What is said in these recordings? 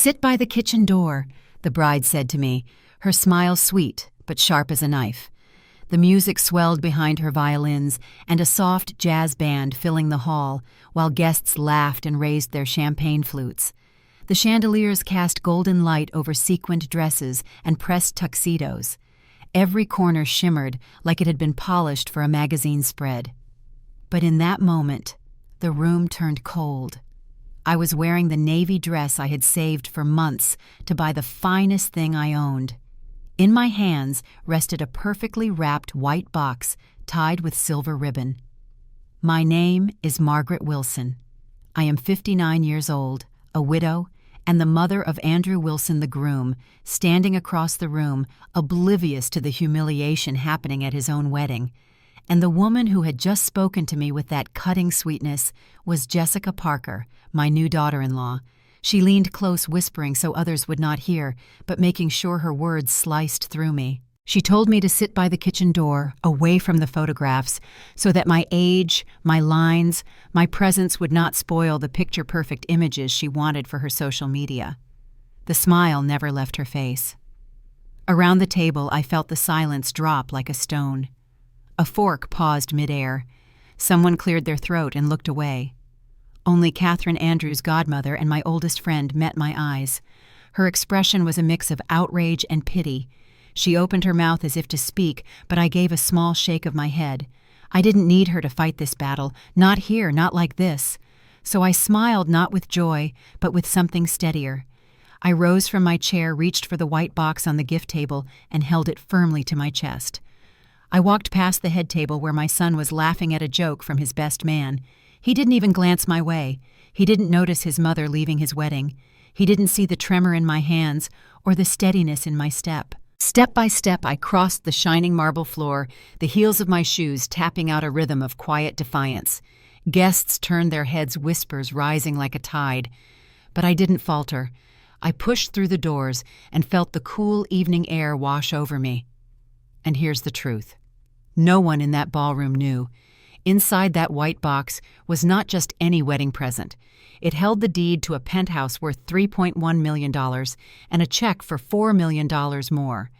"Sit by the kitchen door," the bride said to me, her smile sweet but sharp as a knife. The music swelled behind her violins, and a soft jazz band filling the hall, while guests laughed and raised their champagne flutes. The chandeliers cast golden light over sequined dresses and pressed tuxedos. Every corner shimmered like it had been polished for a magazine spread. But in that moment, the room turned cold. I was wearing the navy dress I had saved for months to buy the finest thing I owned. In my hands rested a perfectly wrapped white box tied with silver ribbon. My name is Margaret Wilson. I am 59 years old, a widow, and the mother of Andrew Wilson the groom, standing across the room, oblivious to the humiliation happening at his own wedding. And the woman who had just spoken to me with that cutting sweetness was Jessica Parker, my new daughter-in-law. She leaned close, whispering so others would not hear, but making sure her words sliced through me. She told me to sit by the kitchen door, away from the photographs, so that my age, my lines, my presence would not spoil the picture-perfect images she wanted for her social media. The smile never left her face. Around the table, I felt the silence drop like a stone. A fork paused midair. Someone cleared their throat and looked away. Only Catherine Andrews' godmother and my oldest friend met my eyes. Her expression was a mix of outrage and pity. She opened her mouth as if to speak, but I gave a small shake of my head. I didn't need her to fight this battle, not here, not like this. So I smiled not with joy, but with something steadier. I rose from my chair, reached for the white box on the gift table, and held it firmly to my chest. I walked past the head table where my son was laughing at a joke from his best man. He didn't even glance my way. He didn't notice his mother leaving his wedding. He didn't see the tremor in my hands or the steadiness in my step. Step by step, I crossed the shining marble floor, the heels of my shoes tapping out a rhythm of quiet defiance. Guests turned their heads, whispers rising like a tide. But I didn't falter. I pushed through the doors and felt the cool evening air wash over me. And here's the truth. No one in that ballroom knew. Inside that white box was not just any wedding present. It held the deed to a penthouse worth $3.1 million and a check for $4 million more.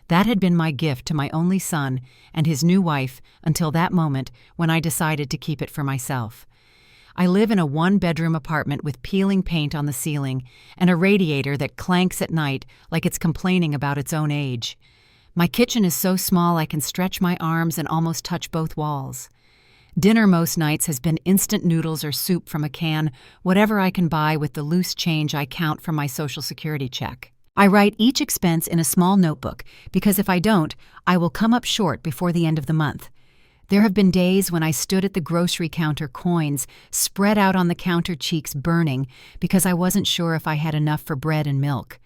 That had been my gift to my only son and his new wife until that moment when I decided to keep it for myself. I live in a one-bedroom apartment with peeling paint on the ceiling and a radiator that clanks at night like it's complaining about its own age. My kitchen is so small I can stretch my arms and almost touch both walls. Dinner most nights has been instant noodles or soup from a can, whatever I can buy with the loose change I count from my Social Security check. I write each expense in a small notebook because if I don't, I will come up short before the end of the month. There have been days when I stood at the grocery counter, coins spread out on the counter, cheeks burning because I wasn't sure if I had enough for bread and milk.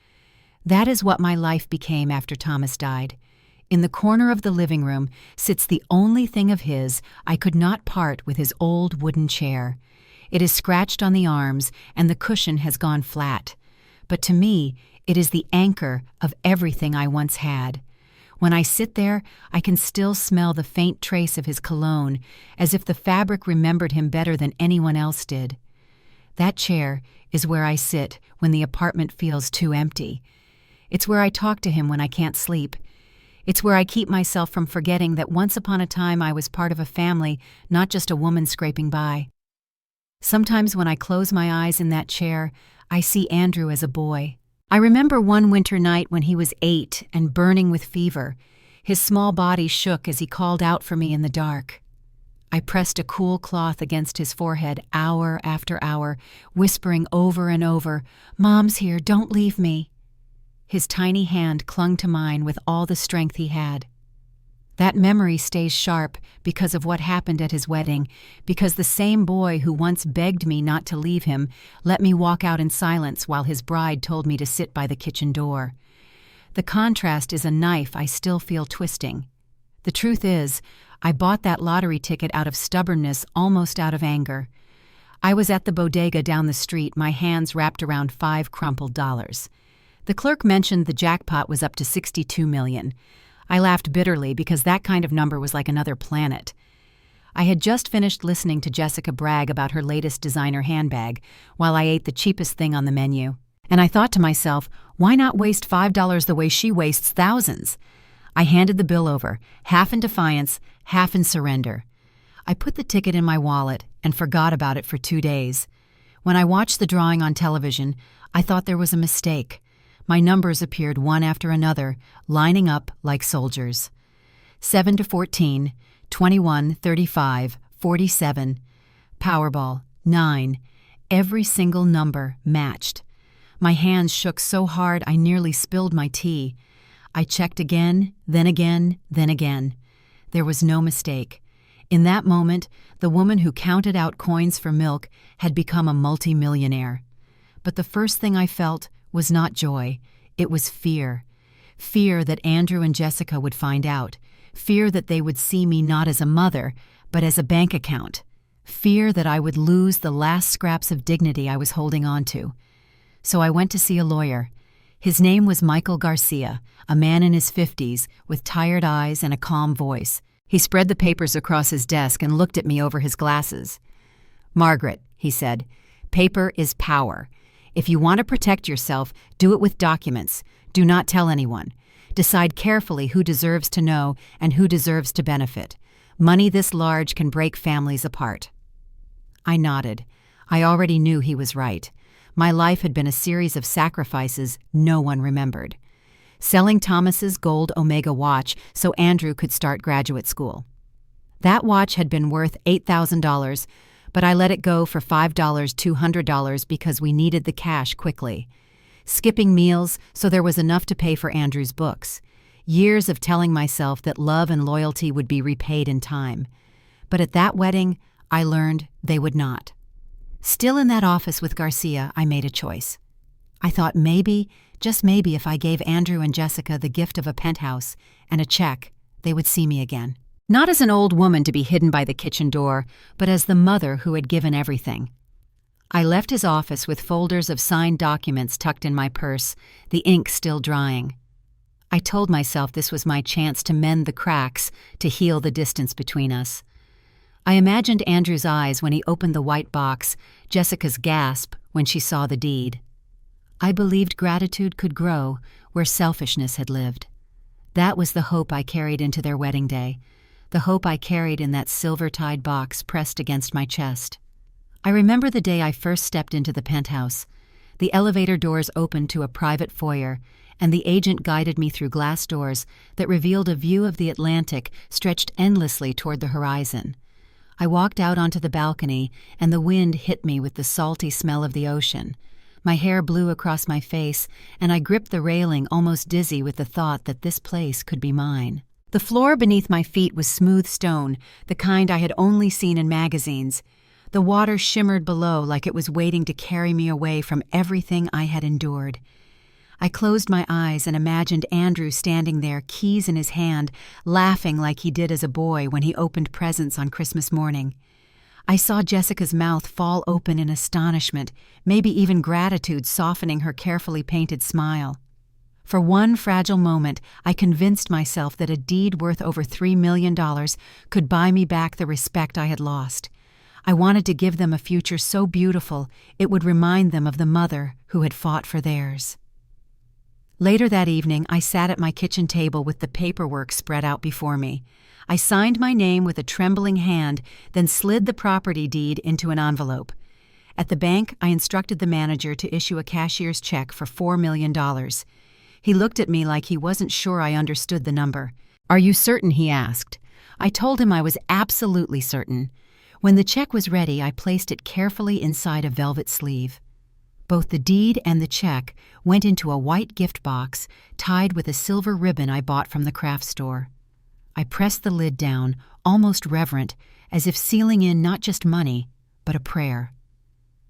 That is what my life became after Thomas died. In the corner of the living room sits the only thing of his I could not part with, his old wooden chair. It is scratched on the arms and the cushion has gone flat. But to me, it is the anchor of everything I once had. When I sit there, I can still smell the faint trace of his cologne, as if the fabric remembered him better than anyone else did. That chair is where I sit when the apartment feels too empty. It's where I talk to him when I can't sleep. It's where I keep myself from forgetting that once upon a time I was part of a family, not just a woman scraping by. Sometimes when I close my eyes in that chair, I see Andrew as a boy. I remember one winter night when he was 8 and burning with fever. His small body shook as he called out for me in the dark. I pressed a cool cloth against his forehead hour after hour, whispering over and over, "Mom's here, don't leave me." His tiny hand clung to mine with all the strength he had. That memory stays sharp because of what happened at his wedding, because the same boy who once begged me not to leave him let me walk out in silence while his bride told me to sit by the kitchen door. The contrast is a knife I still feel twisting. The truth is, I bought that lottery ticket out of stubbornness, almost out of anger. I was at the bodega down the street, my hands wrapped around 5 crumpled dollars. The clerk mentioned the jackpot was up to $62 million. I laughed bitterly because that kind of number was like another planet. I had just finished listening to Jessica brag about her latest designer handbag while I ate the cheapest thing on the menu. And I thought to myself, why not waste $5 the way she wastes thousands? I handed the bill over, half in defiance, half in surrender. I put the ticket in my wallet and forgot about it for 2 days. When I watched the drawing on television, I thought there was a mistake. My numbers appeared one after another, lining up like soldiers. 7 to 14, 21, 35, 47. Powerball, 9. Every single number matched. My hands shook so hard I nearly spilled my tea. I checked again, then again, then again. There was no mistake. In that moment, the woman who counted out coins for milk had become a multimillionaire. But the first thing I felt was not joy. It was fear. Fear that Andrew and Jessica would find out. Fear that they would see me not as a mother, but as a bank account. Fear that I would lose the last scraps of dignity I was holding on to. So I went to see a lawyer. His name was Michael Garcia, a man in his 50s with tired eyes and a calm voice. He spread the papers across his desk and looked at me over his glasses. "Margaret," he said, "paper is power. If you want to protect yourself, do it with documents. Do not tell anyone. Decide carefully who deserves to know and who deserves to benefit. Money this large can break families apart." I nodded. I already knew he was right. My life had been a series of sacrifices no one remembered. Selling Thomas's gold Omega watch so Andrew could start graduate school. That watch had been worth $8,000, but I let it go for $5, $200 because we needed the cash quickly. Skipping meals so there was enough to pay for Andrew's books. Years of telling myself that love and loyalty would be repaid in time. But at that wedding, I learned they would not. Still in that office with Garcia, I made a choice. I thought maybe, just maybe, if I gave Andrew and Jessica the gift of a penthouse and a check, they would see me again. Not as an old woman to be hidden by the kitchen door, but as the mother who had given everything. I left his office with folders of signed documents tucked in my purse, the ink still drying. I told myself this was my chance to mend the cracks, to heal the distance between us. I imagined Andrew's eyes when he opened the white box, Jessica's gasp when she saw the deed. I believed gratitude could grow where selfishness had lived. That was the hope I carried into their wedding day, the hope I carried in that silver-tied box pressed against my chest. I remember the day I first stepped into the penthouse. The elevator doors opened to a private foyer, and the agent guided me through glass doors that revealed a view of the Atlantic stretched endlessly toward the horizon. I walked out onto the balcony, and the wind hit me with the salty smell of the ocean. My hair blew across my face, and I gripped the railing, almost dizzy with the thought that this place could be mine. The floor beneath my feet was smooth stone, the kind I had only seen in magazines. The water shimmered below like it was waiting to carry me away from everything I had endured. I closed my eyes and imagined Andrew standing there, keys in his hand, laughing like he did as a boy when he opened presents on Christmas morning. I saw Jessica's mouth fall open in astonishment, maybe even gratitude softening her carefully painted smile. For one fragile moment, I convinced myself that a deed worth over $3 million could buy me back the respect I had lost. I wanted to give them a future so beautiful it would remind them of the mother who had fought for theirs. Later that evening, I sat at my kitchen table with the paperwork spread out before me. I signed my name with a trembling hand, then slid the property deed into an envelope. At the bank, I instructed the manager to issue a cashier's check for $4 million. He looked at me like he wasn't sure I understood the number. "Are you certain?" he asked. I told him I was absolutely certain. When the check was ready, I placed it carefully inside a velvet sleeve. Both the deed and the check went into a white gift box tied with a silver ribbon I bought from the craft store. I pressed the lid down, almost reverent, as if sealing in not just money, but a prayer.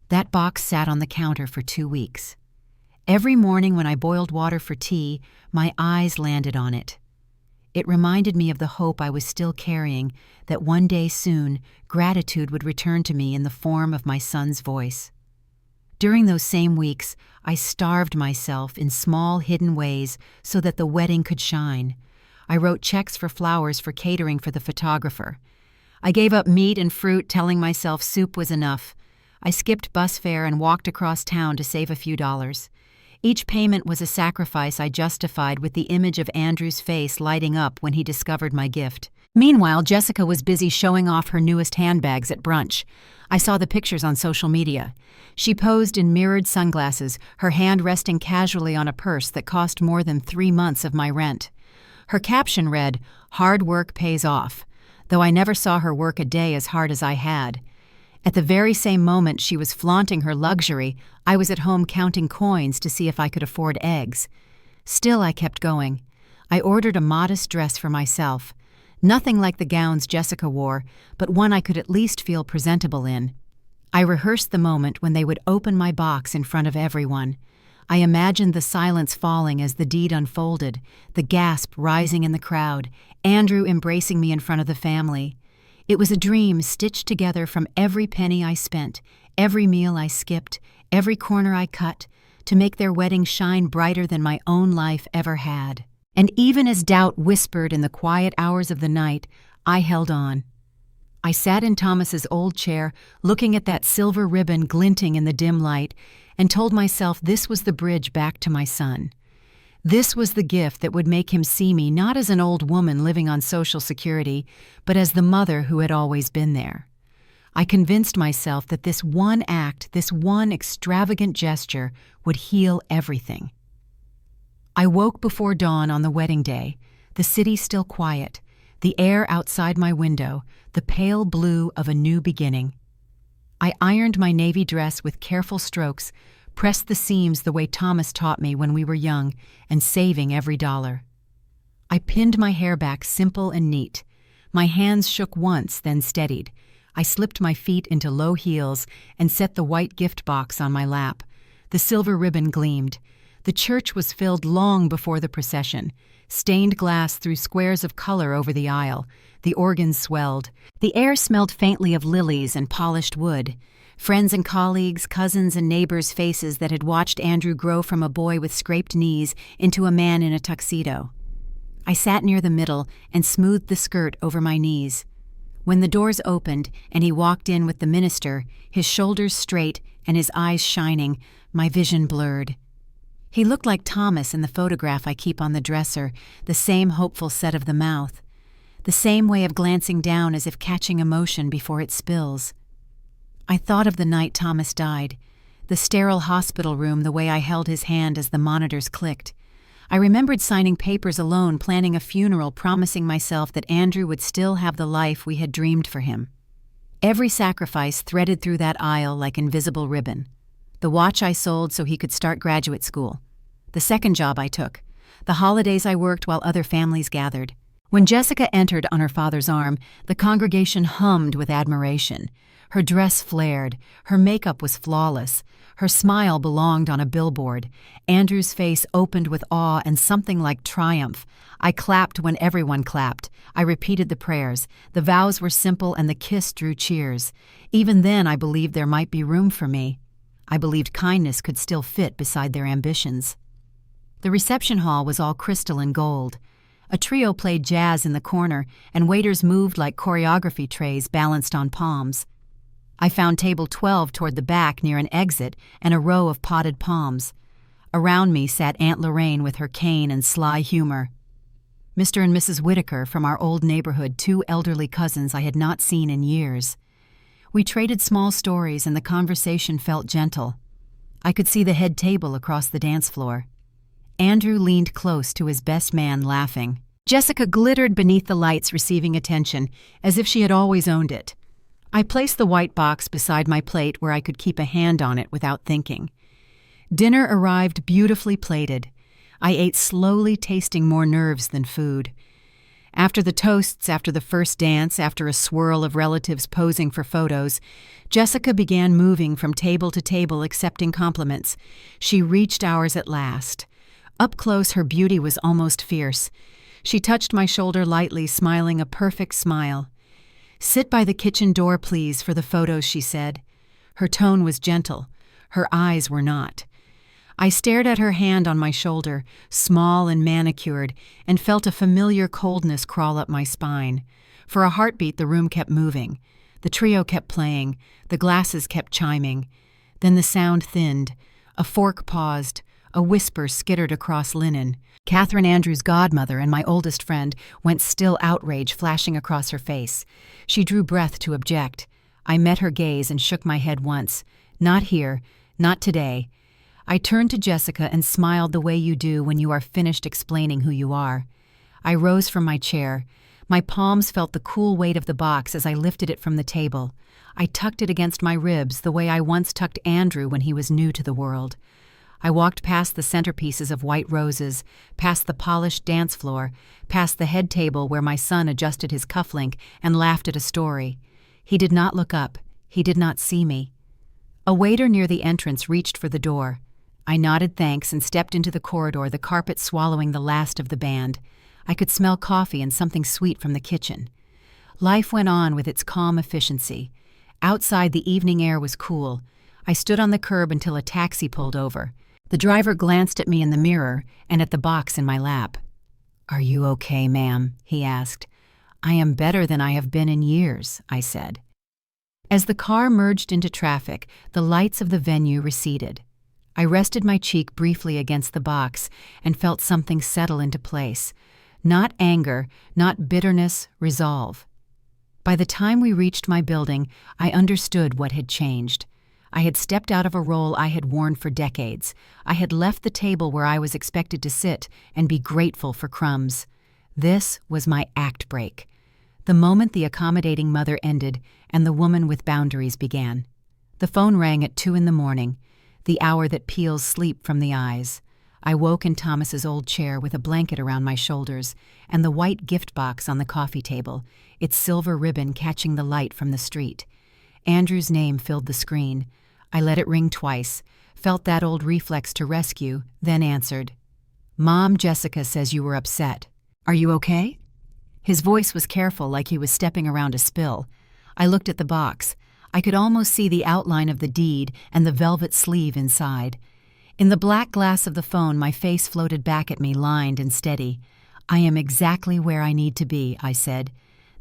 That box sat on the counter for 2 weeks. Every morning when I boiled water for tea, my eyes landed on it. It reminded me of the hope I was still carrying, that one day soon gratitude would return to me in the form of my son's voice. During those same weeks, I starved myself in small, hidden ways so that the wedding could shine. I wrote checks for flowers for catering for the photographer. I gave up meat and fruit, telling myself soup was enough. I skipped bus fare and walked across town to save a few dollars. Each payment was a sacrifice I justified with the image of Andrew's face lighting up when he discovered my gift. Meanwhile, Jessica was busy showing off her newest handbags at brunch. I saw the pictures on social media. She posed in mirrored sunglasses, her hand resting casually on a purse that cost more than 3 months of my rent. Her caption read, "Hard work pays off," though I never saw her work a day as hard as I had. At the very same moment she was flaunting her luxury, I was at home counting coins to see if I could afford eggs. Still, I kept going. I ordered a modest dress for myself. Nothing like the gowns Jessica wore, but one I could at least feel presentable in. I rehearsed the moment when they would open my box in front of everyone. I imagined the silence falling as the deed unfolded, the gasp rising in the crowd, Andrew embracing me in front of the family. It was a dream stitched together from every penny I spent, every meal I skipped, every corner I cut, to make their wedding shine brighter than my own life ever had. And even as doubt whispered in the quiet hours of the night, I held on. I sat in Thomas's old chair, looking at that silver ribbon glinting in the dim light, and told myself this was the bridge back to my son. This was the gift that would make him see me not as an old woman living on Social Security, but as the mother who had always been there. I convinced myself that this one act, this one extravagant gesture, would heal everything. I woke before dawn on the wedding day, the city still quiet, the air outside my window, the pale blue of a new beginning. I ironed my navy dress with careful strokes, pressed the seams the way Thomas taught me when we were young, and saving every dollar. I pinned my hair back simple and neat. My hands shook once, then steadied. I slipped my feet into low heels and set the white gift box on my lap. The silver ribbon gleamed. The church was filled long before the procession. Stained glass threw squares of color over the aisle. The organs swelled. The air smelled faintly of lilies and polished wood. Friends and colleagues, cousins and neighbors' faces that had watched Andrew grow from a boy with scraped knees into a man in a tuxedo. I sat near the middle and smoothed the skirt over my knees. When the doors opened and he walked in with the minister, his shoulders straight and his eyes shining, my vision blurred. He looked like Thomas in the photograph I keep on the dresser, the same hopeful set of the mouth, the same way of glancing down as if catching emotion before it spills. I thought of the night Thomas died, the sterile hospital room, the way I held his hand as the monitors clicked. I remembered signing papers alone, planning a funeral, promising myself that Andrew would still have the life we had dreamed for him. Every sacrifice threaded through that aisle like invisible ribbon. The watch I sold so he could start graduate school. The second job I took. The holidays I worked while other families gathered. When Jessica entered on her father's arm, the congregation hummed with admiration. Her dress flared. Her makeup was flawless. Her smile belonged on a billboard. Andrew's face opened with awe and something like triumph. I clapped when everyone clapped. I repeated the prayers. The vows were simple and the kiss drew cheers. Even then I believed there might be room for me. I believed kindness could still fit beside their ambitions. The reception hall was all crystal and gold. A trio played jazz in the corner, and waiters moved like choreography trays balanced on palms. I found table 12 toward the back near an exit and a row of potted palms. Around me sat Aunt Lorraine with her cane and sly humor. Mr. and Mrs. Whitaker from our old neighborhood, 2 elderly cousins I had not seen in years. We traded small stories and the conversation felt gentle. I could see the head table across the dance floor. Andrew leaned close to his best man, laughing. Jessica glittered beneath the lights, receiving attention, as if she had always owned it. I placed the white box beside my plate where I could keep a hand on it without thinking. Dinner arrived beautifully plated. I ate slowly, tasting more nerves than food. After the toasts, after the first dance, after a swirl of relatives posing for photos, Jessica began moving from table to table accepting compliments. She reached ours at last. Up close, her beauty was almost fierce. She touched my shoulder lightly, smiling a perfect smile. "Sit by the kitchen door, please, for the photos," she said. Her tone was gentle. Her eyes were not. I stared at her hand on my shoulder, small and manicured, and felt a familiar coldness crawl up my spine. For a heartbeat, the room kept moving. The trio kept playing. The glasses kept chiming. Then the sound thinned. A fork paused. A whisper skittered across linen. Catherine Andrews' godmother and my oldest friend went still, outrage flashing across her face. She drew breath to object. I met her gaze and shook my head once. Not here, not today. I turned to Jessica and smiled the way you do when you are finished explaining who you are. I rose from my chair. My palms felt the cool weight of the box as I lifted it from the table. I tucked it against my ribs the way I once tucked Andrew when he was new to the world. I walked past the centerpieces of white roses, past the polished dance floor, past the head table where my son adjusted his cufflink and laughed at a story. He did not look up. He did not see me. A waiter near the entrance reached for the door. I nodded thanks and stepped into the corridor, the carpet swallowing the last of the band. I could smell coffee and something sweet from the kitchen. Life went on with its calm efficiency. Outside, the evening air was cool. I stood on the curb until a taxi pulled over. The driver glanced at me in the mirror and at the box in my lap. "Are you okay, ma'am?" he asked. "I am better than I have been in years," I said. As the car merged into traffic, the lights of the venue receded. I rested my cheek briefly against the box and felt something settle into place. Not anger, not bitterness, resolve. By the time we reached my building, I understood what had changed. I had stepped out of a role I had worn for decades. I had left the table where I was expected to sit and be grateful for crumbs. This was my act break. The moment the accommodating mother ended and the woman with boundaries began. The phone rang at 2 a.m, the hour that peels sleep from the eyes. I woke in Thomas's old chair with a blanket around my shoulders and the white gift box on the coffee table, its silver ribbon catching the light from the street. Andrew's name filled the screen. I let it ring twice, felt that old reflex to rescue, then answered. "Mom, Jessica says you were upset. Are you okay?" His voice was careful, like he was stepping around a spill. I looked at the box. I could almost see the outline of the deed and the velvet sleeve inside. In the black glass of the phone, my face floated back at me, lined and steady. "I am exactly where I need to be," I said.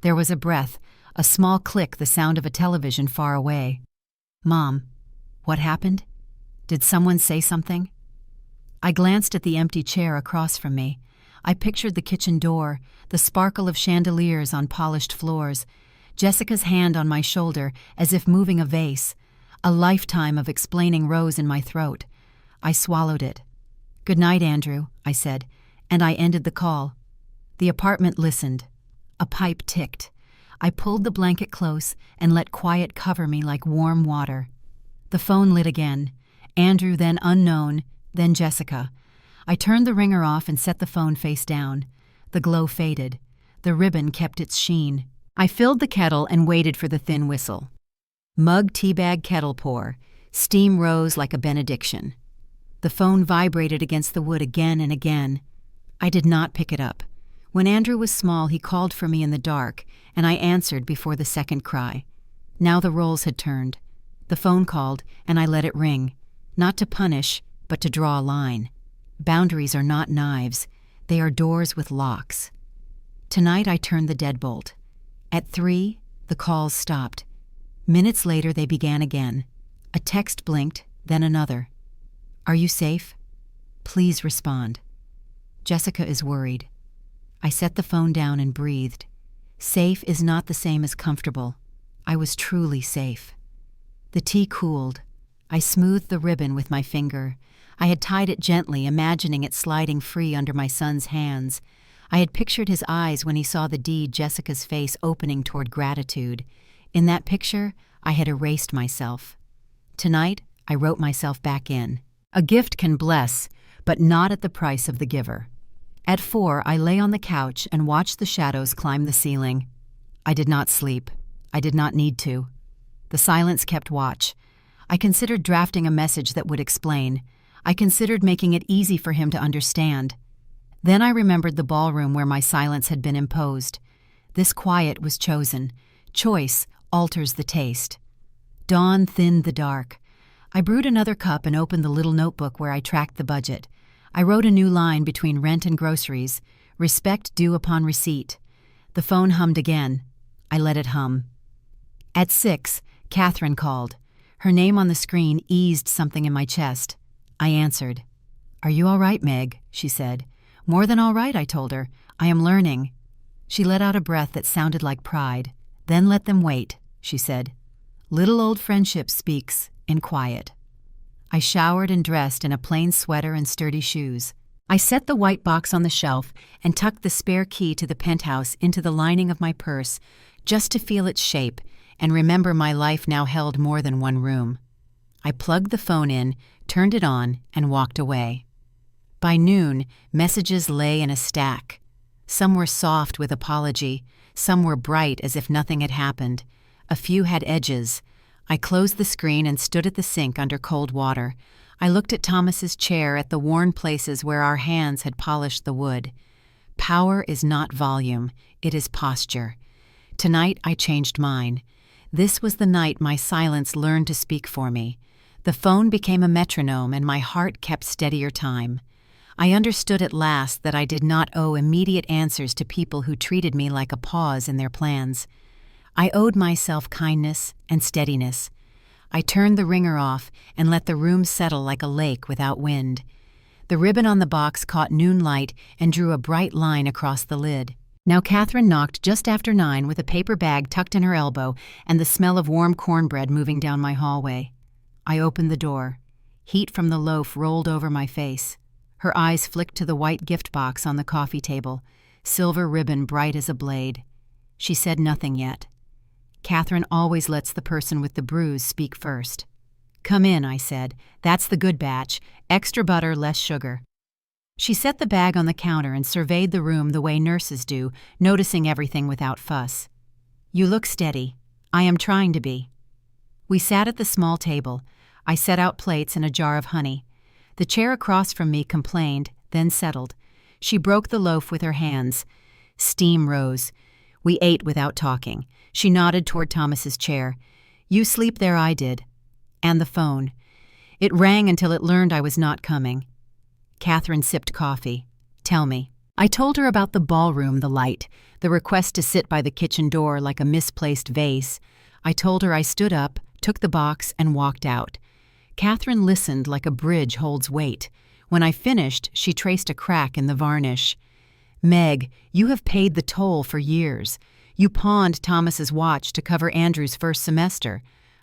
There was a breath, a small click, the sound of a television far away. "Mom, what happened? Did someone say something?" I glanced at the empty chair across from me. I pictured the kitchen door, the sparkle of chandeliers on polished floors, Jessica's hand on my shoulder as if moving a vase. A lifetime of explaining rose in my throat. I swallowed it. "Good night, Andrew," I said, and I ended the call. The apartment listened. A pipe ticked. I pulled the blanket close and let quiet cover me like warm water. The phone lit again. Andrew, then unknown, then Jessica. I turned the ringer off and set the phone face down. The glow faded. The ribbon kept its sheen. I filled the kettle and waited for the thin whistle. Mug teabag kettle pour. Steam rose like a benediction. The phone vibrated against the wood again and again. I did not pick it up. When Andrew was small, he called for me in the dark, and I answered before the second cry. Now the roles had turned. The phone called, and I let it ring. Not to punish, but to draw a line. Boundaries are not knives. They are doors with locks. Tonight I turned the deadbolt. At 3, the calls stopped. Minutes later they began again. A text blinked, then another. "Are you safe? Please respond. Jessica is worried." I set the phone down and breathed. Safe is not the same as comfortable. I was truly safe. The tea cooled. I smoothed the ribbon with my finger. I had tied it gently, imagining it sliding free under my son's hands. I had pictured his eyes when he saw the deed, Jessica's face opening toward gratitude. In that picture, I had erased myself. Tonight, I wrote myself back in. A gift can bless, but not at the price of the giver. At 4, I lay on the couch and watched the shadows climb the ceiling. I did not sleep. I did not need to. The silence kept watch. I considered drafting a message that would explain. I considered making it easy for him to understand. Then I remembered the ballroom where my silence had been imposed. This quiet was chosen. Choice alters the taste. Dawn thinned the dark. I brewed another cup and opened the little notebook where I tracked the budget. I wrote a new line between rent and groceries, respect due upon receipt. The phone hummed again. I let it hum. At 6, Catherine called. Her name on the screen eased something in my chest. I answered. "Are you all right, Meg?" she said. "More than all right," I told her. "I am learning." She let out a breath that sounded like pride. "Then let them wait," she said. "Little old friendship speaks in quiet." I showered and dressed in a plain sweater and sturdy shoes. I set the white box on the shelf and tucked the spare key to the penthouse into the lining of my purse, just to feel its shape and remember my life now held more than one room. I plugged the phone in, turned it on, and walked away. By noon, messages lay in a stack. Some were soft with apology, some were bright as if nothing had happened. A few had edges. I closed the screen and stood at the sink under cold water. I looked at Thomas's chair, at the worn places where our hands had polished the wood. Power is not volume, it is posture. Tonight I changed mine. This was the night my silence learned to speak for me. The phone became a metronome and my heart kept steadier time. I understood at last that I did not owe immediate answers to people who treated me like a pause in their plans. I owed myself kindness and steadiness. I turned the ringer off and let the room settle like a lake without wind. The ribbon on the box caught noon light and drew a bright line across the lid. Now Catherine knocked just after 9 with a paper bag tucked in her elbow and the smell of warm cornbread moving down my hallway. I opened the door. Heat from the loaf rolled over my face. Her eyes flicked to the white gift box on the coffee table, silver ribbon bright as a blade. She said nothing yet. Catherine always lets the person with the bruise speak first. "Come in," I said. "That's the good batch. Extra butter, less sugar." She set the bag on the counter and surveyed the room the way nurses do, noticing everything without fuss. "You look steady. I am trying to be." We sat at the small table. I set out plates and a jar of honey. The chair across from me complained, then settled. She broke the loaf with her hands. Steam rose. We ate without talking. She nodded toward Thomas's chair. "You sleep there, I did." And the phone. It rang until it learned I was not coming. Catherine sipped coffee. "Tell me." I told her about the ballroom, the light, the request to sit by the kitchen door like a misplaced vase. I told her I stood up, took the box, and walked out. Catherine listened like a bridge holds weight. When I finished, she traced a crack in the varnish. "Meg, you have paid the toll for years. You pawned Thomas's watch to cover Andrew's first semester.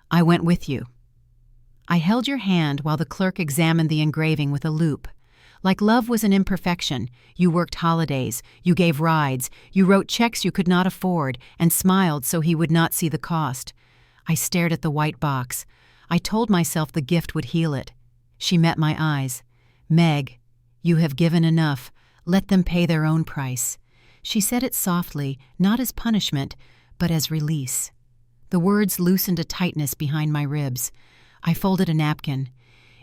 I went with you." I held your hand while the clerk examined the engraving with a loupe. Like love was an imperfection, you worked holidays, you gave rides, you wrote checks you could not afford, and smiled so he would not see the cost. I stared at the white box. I told myself the gift would heal it. She met my eyes. "Meg, you have given enough. Let them pay their own price." She said it softly, not as punishment, but as release. The words loosened a tightness behind my ribs. I folded a napkin.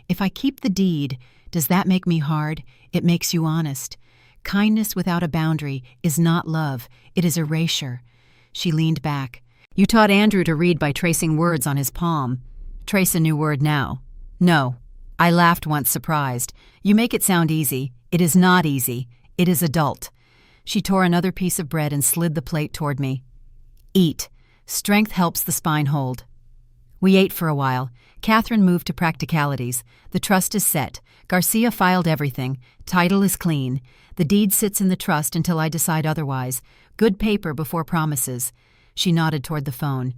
"If I keep the deed, does that make me hard? It makes you honest. Kindness without a boundary is not love, it is erasure." She leaned back. "You taught Andrew to read by tracing words on his palm. Trace a new word now." "No." I laughed once, surprised. "You make it sound easy. It is not easy. It is adult." She tore another piece of bread and slid the plate toward me. "Eat. Strength helps the spine hold." We ate for a while. Catherine moved to practicalities. The trust is set. Garcia filed everything. Title is clean. The deed sits in the trust until I decide otherwise. Good paper before promises. She nodded toward the phone.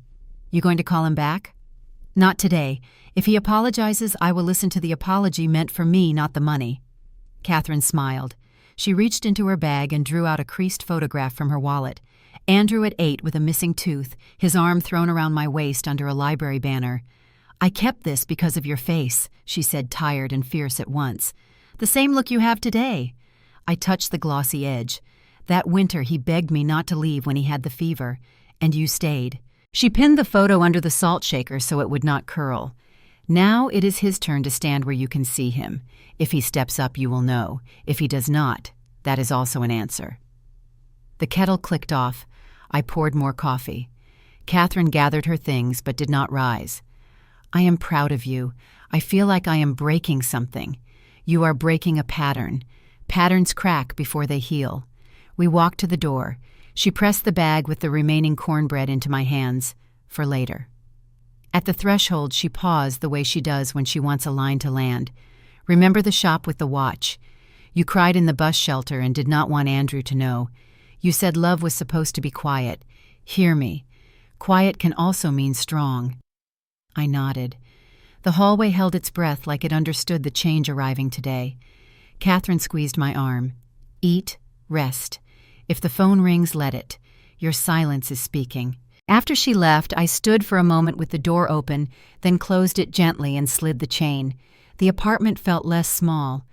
"You going to call him back?" "Not today. If he apologizes, I will listen to the apology meant for me, not the money." Catherine smiled. She reached into her bag and drew out a creased photograph from her wallet. Andrew at 8 with a missing tooth, his arm thrown around my waist under a library banner. "I kept this because of your face," she said, tired and fierce at once. "The same look you have today." I touched the glossy edge. "That winter he begged me not to leave when he had the fever, and you stayed." She pinned the photo under the salt shaker so it would not curl. "Now it is his turn to stand where you can see him. If he steps up, you will know. If he does not, that is also an answer." The kettle clicked off. I poured more coffee. Catherine gathered her things but did not rise. "I am proud of you. I feel like I am breaking something. You are breaking a pattern. Patterns crack before they heal." We walked to the door. She pressed the bag with the remaining cornbread into my hands. For later. At the threshold, she paused the way she does when she wants a line to land. Remember the shop with the watch. You cried in the bus shelter and did not want Andrew to know. You said love was supposed to be quiet. Hear me. Quiet can also mean strong. I nodded. The hallway held its breath like it understood the change arriving today. Catherine squeezed my arm. Eat, rest. If the phone rings, let it. Your silence is speaking. After she left, I stood for a moment with the door open, then closed it gently and slid the chain. The apartment felt less small.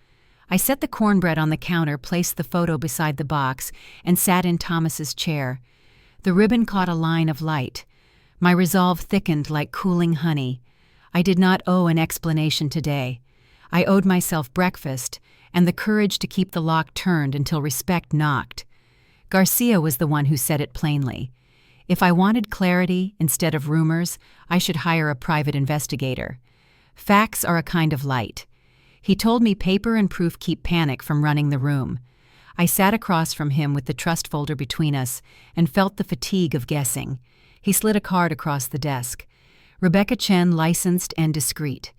I set the cornbread on the counter, placed the photo beside the box, and sat in Thomas's chair. The ribbon caught a line of light. My resolve thickened like cooling honey. I did not owe an explanation today. I owed myself breakfast and the courage to keep the lock turned until respect knocked. Garcia was the one who said it plainly. If I wanted clarity instead of rumors, I should hire a private investigator. Facts are a kind of light. He told me paper and proof keep panic from running the room. I sat across from him with the trust folder between us and felt the fatigue of guessing. He slid a card across the desk. Rebecca Chen, licensed and discreet.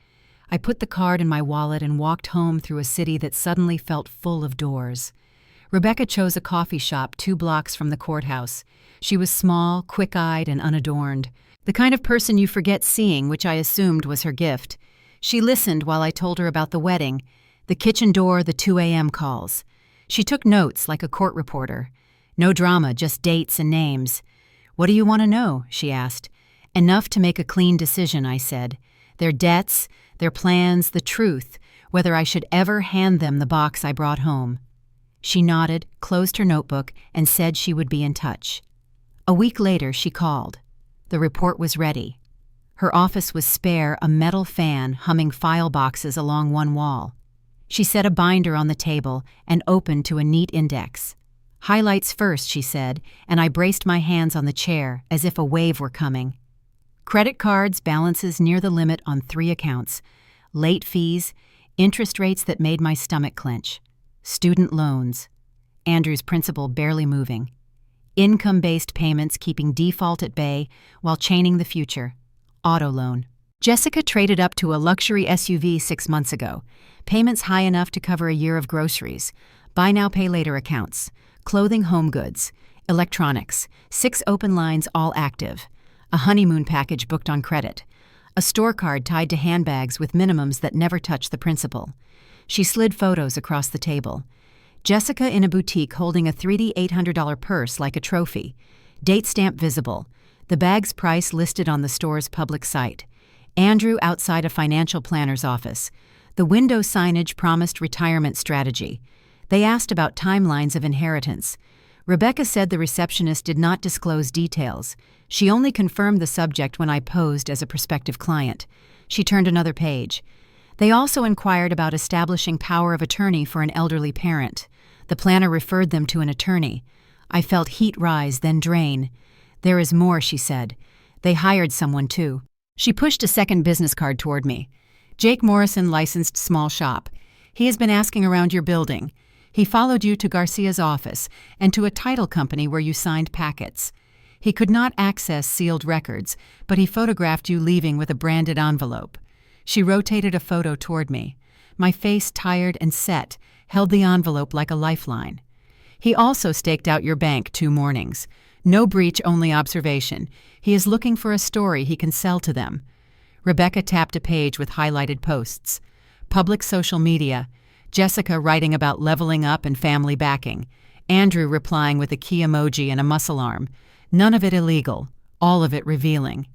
I put the card in my wallet and walked home through a city that suddenly felt full of doors. Rebecca chose a coffee shop 2 blocks from the courthouse. She was small, quick-eyed, and unadorned. The kind of person you forget seeing, which I assumed was her gift. She listened while I told her about the wedding, the kitchen door, the 2 a.m. calls. She took notes like a court reporter. No drama, just dates and names. "What do you want to know?" she asked. "Enough to make a clean decision," I said. "Their debts, their plans, the truth, whether I should ever hand them the box I brought home." She nodded, closed her notebook, and said she would be in touch. A week later, she called. The report was ready. Her office was spare, a metal fan humming file boxes along one wall. She set a binder on the table and opened to a neat index. "Highlights first," she said, and I braced my hands on the chair as if a wave were coming. Credit cards, balances near the limit on 3 accounts. Late fees, interest rates that made my stomach clench. Student loans. Andrew's principal barely moving. Income-based payments keeping default at bay while chaining the future. Auto loan. Jessica traded up to a luxury SUV 6 months ago. Payments high enough to cover a year of groceries. Buy now, pay later accounts. Clothing, home goods. Electronics. 6 open lines, all active. A honeymoon package booked on credit. A store card tied to handbags with minimums that never touch the principal. She slid photos across the table. Jessica in a boutique holding a 3D $800 purse like a trophy. Date stamp visible. The bag's price listed on the store's public site. Andrew outside a financial planner's office. The window signage promised retirement strategy. They asked about timelines of inheritance. Rebecca said the receptionist did not disclose details. She only confirmed the subject when I posed as a prospective client. She turned another page. They also inquired about establishing power of attorney for an elderly parent. The planner referred them to an attorney. I felt heat rise, then drain. "There is more," she said. "They hired someone, too." She pushed a second business card toward me. "Jake Morrison, licensed small shop. He has been asking around your building. He followed you to Garcia's office and to a title company where you signed packets. He could not access sealed records, but he photographed you leaving with a branded envelope." She rotated a photo toward me. My face, tired and set, held the envelope like a lifeline. "He also staked out your bank 2 mornings. No breach, only observation. He is looking for a story he can sell to them." Rebecca tapped a page with highlighted posts. Public social media. Jessica writing about leveling up and family backing. Andrew replying with a key emoji and a muscle arm. None of it illegal, all of it revealing.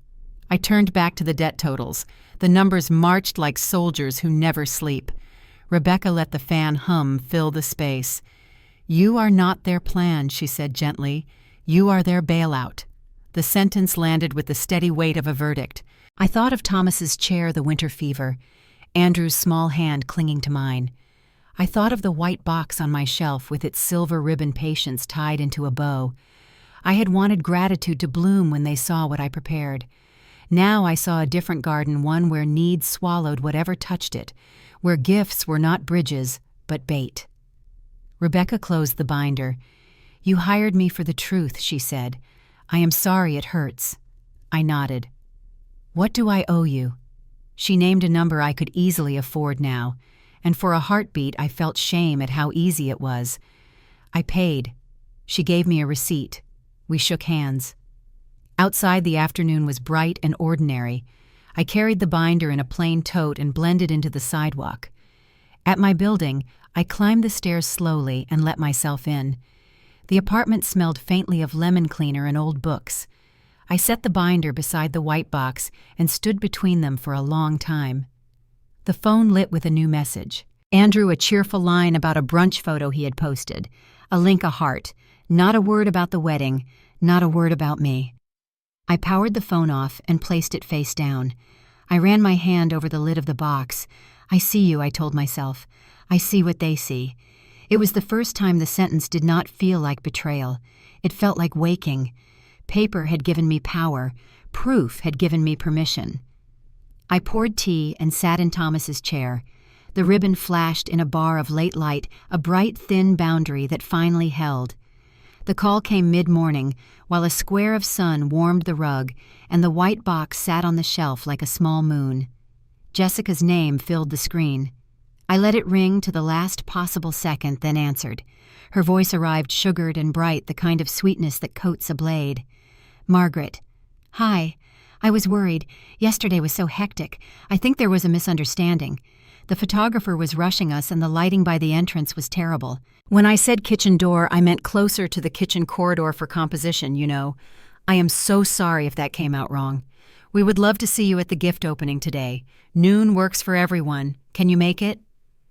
I turned back to the debt totals. The numbers marched like soldiers who never sleep. Rebecca let the fan hum fill the space. "You are not their plan," she said gently. "You are their bailout." The sentence landed with the steady weight of a verdict. I thought of Thomas's chair, the winter fever, Andrew's small hand clinging to mine. I thought of the white box on my shelf with its silver ribbon patience tied into a bow. I had wanted gratitude to bloom when they saw what I prepared. Now I saw a different garden, one where need swallowed whatever touched it, where gifts were not bridges, but bait. Rebecca closed the binder. "You hired me for the truth," she said. "I am sorry it hurts." I nodded. "What do I owe you?" She named a number I could easily afford now. and for a heartbeat I felt shame at how easy it was. I paid. She gave me a receipt. We shook hands. Outside, the afternoon was bright and ordinary. I carried the binder in a plain tote and blended into the sidewalk. At my building, I climbed the stairs slowly and let myself in. The apartment smelled faintly of lemon cleaner and old books. I set the binder beside the white box and stood between them for a long time. The phone lit with a new message. Andrew, a cheerful line about a brunch photo he had posted. A link, a heart. Not a word about the wedding. Not a word about me. I powered the phone off and placed it face down. I ran my hand over the lid of the box. I see you, I told myself. I see what they see. It was the first time the sentence did not feel like betrayal. It felt like waking. Paper had given me power. Proof had given me permission. I poured tea and sat in Thomas's chair. The ribbon flashed in a bar of late light, a bright, thin boundary that finally held. The call came mid-morning, while a square of sun warmed the rug, and the white box sat on the shelf like a small moon. Jessica's name filled the screen. I let it ring to the last possible second, then answered. Her voice arrived sugared and bright, the kind of sweetness that coats a blade. Margaret. Hi. I was worried. Yesterday was so hectic. I think there was a misunderstanding. The photographer was rushing us and the lighting by the entrance was terrible. When I said kitchen door, I meant closer to the kitchen corridor for composition, you know. I am so sorry if that came out wrong. We would love to see you at the gift opening today. Noon works for everyone. Can you make it?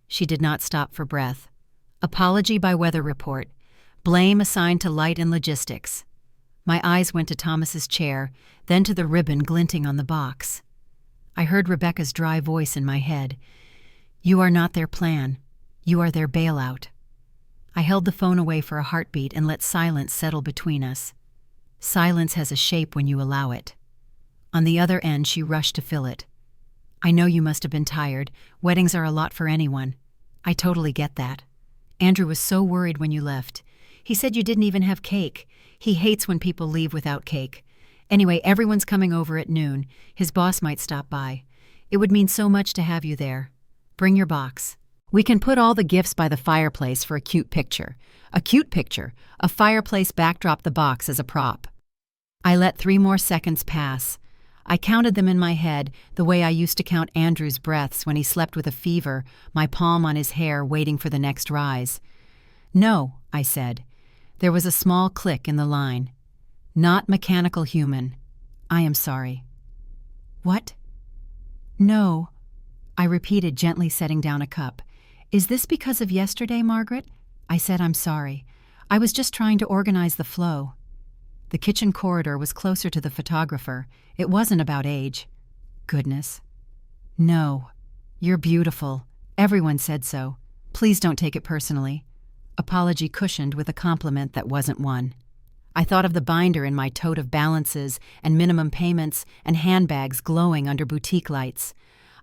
She did not stop for breath. Apology by weather report. Blame assigned to light and logistics. My eyes went to Thomas's chair, then to the ribbon glinting on the box. I heard Rebecca's dry voice in my head. You are not their plan. You are their bailout. I held the phone away for a heartbeat and let silence settle between us. Silence has a shape when you allow it. On the other end, she rushed to fill it. I know you must have been tired. Weddings are a lot for anyone. I totally get that. Andrew was so worried when you left. He said you didn't even have cake. He hates when people leave without cake. Anyway, everyone's coming over at noon. His boss might stop by. It would mean so much to have you there. Bring your box. We can put all the gifts by the fireplace for a cute picture. A cute picture. A fireplace backdrop the box as a prop. I let 3 more seconds pass. I counted them in my head the way I used to count Andrew's breaths when he slept with a fever, my palm on his hair waiting for the next rise. No, I said. There was a small click in the line. Not mechanical human. I am sorry. What? No, I repeated, gently setting down a cup. Is this because of yesterday, Margaret? I said I'm sorry. I was just trying to organize the flow. The kitchen corridor was closer to the photographer. It wasn't about age. Goodness. No. You're beautiful. Everyone said so. Please don't take it personally. Apology cushioned with a compliment that wasn't one. I thought of the binder in my tote of balances and minimum payments and handbags glowing under boutique lights.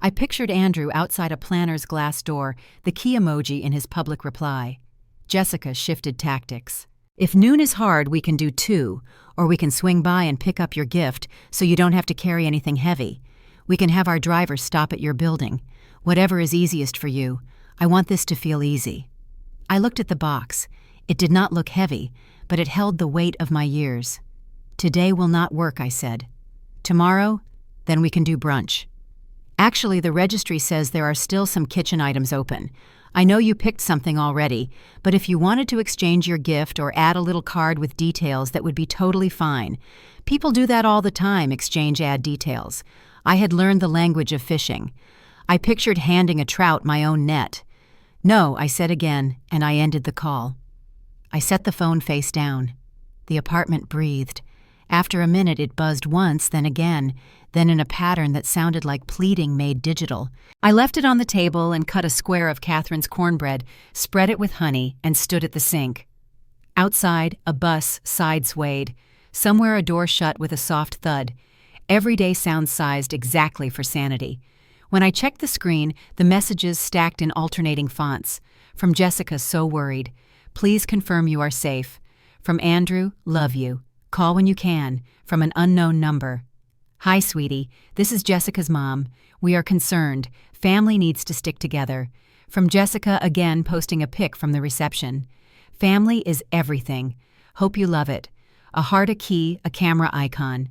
I pictured Andrew outside a planner's glass door, the key emoji in his public reply. Jessica shifted tactics. If noon is hard, we can do 2, or we can swing by and pick up your gift so you don't have to carry anything heavy. We can have our driver stop at your building. Whatever is easiest for you. I want this to feel easy. I looked at the box. It did not look heavy, but it held the weight of my years. Today will not work, I said. Tomorrow, then we can do brunch. Actually, the registry says there are still some kitchen items open. I know you picked something already, but if you wanted to exchange your gift or add a little card with details, that would be totally fine. People do that all the time, exchange add details. I had learned the language of fishing. I pictured handing a trout my own net. No, I said again, and I ended the call. I set the phone face down. The apartment breathed. After a minute, it buzzed once, then again, then in a pattern that sounded like pleading made digital. I left it on the table and cut a square of Catherine's cornbread, spread it with honey, and stood at the sink. Outside, a bus side-swayed. Somewhere a door shut with a soft thud. Everyday sound sized exactly for sanity. When I checked the screen, the messages stacked in alternating fonts. From Jessica, so worried. Please confirm you are safe. From Andrew, love you. Call when you can. From an unknown number. Hi, sweetie. This is Jessica's mom. We are concerned. Family needs to stick together. From Jessica again posting a pic from the reception. Family is everything. Hope you love it. A heart, a key, a camera icon.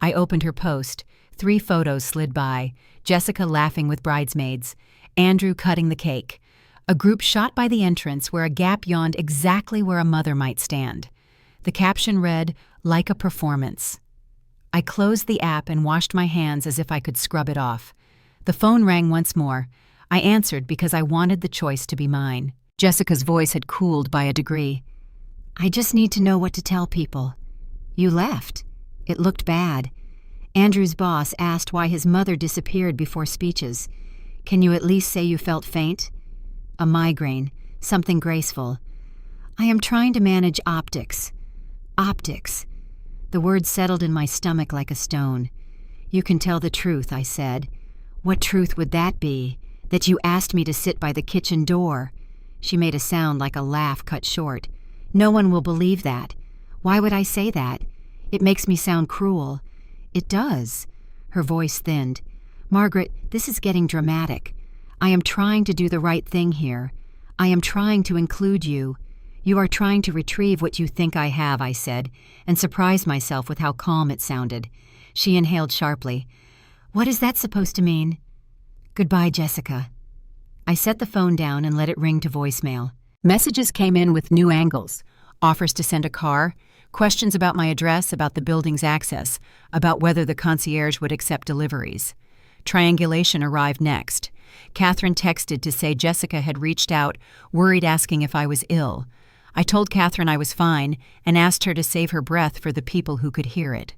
I opened her post. 3 photos slid by. Jessica laughing with bridesmaids. Andrew cutting the cake. A group shot by the entrance where a gap yawned exactly where a mother might stand. The caption read, "Like a performance." I closed the app and washed my hands as if I could scrub it off. The phone rang once more. I answered because I wanted the choice to be mine. Jessica's voice had cooled by a degree. "I just need to know what to tell people. You left. It looked bad. Andrew's boss asked why his mother disappeared before speeches. Can you at least say you felt faint? A migraine, something graceful. I am trying to manage optics. Optics." The word settled in my stomach like a stone. "You can tell the truth," I said. "What truth would that be? That you asked me to sit by the kitchen door?" She made a sound like a laugh cut short. "No one will believe that. Why would I say that? It makes me sound cruel." "It does." Her voice thinned. "Margaret, this is getting dramatic. I am trying to do the right thing here. I am trying to include you. You are trying to retrieve what you think I have," I said, and surprised myself with how calm it sounded. She inhaled sharply. "What is that supposed to mean?" "Goodbye, Jessica." I set the phone down and let it ring to voicemail. Messages came in with new angles. Offers to send a car, questions about my address, about the building's access, about whether the concierge would accept deliveries. Triangulation arrived next. Catherine texted to say Jessica had reached out, worried, asking if I was ill. I told Catherine I was fine and asked her to save her breath for the people who could hear it.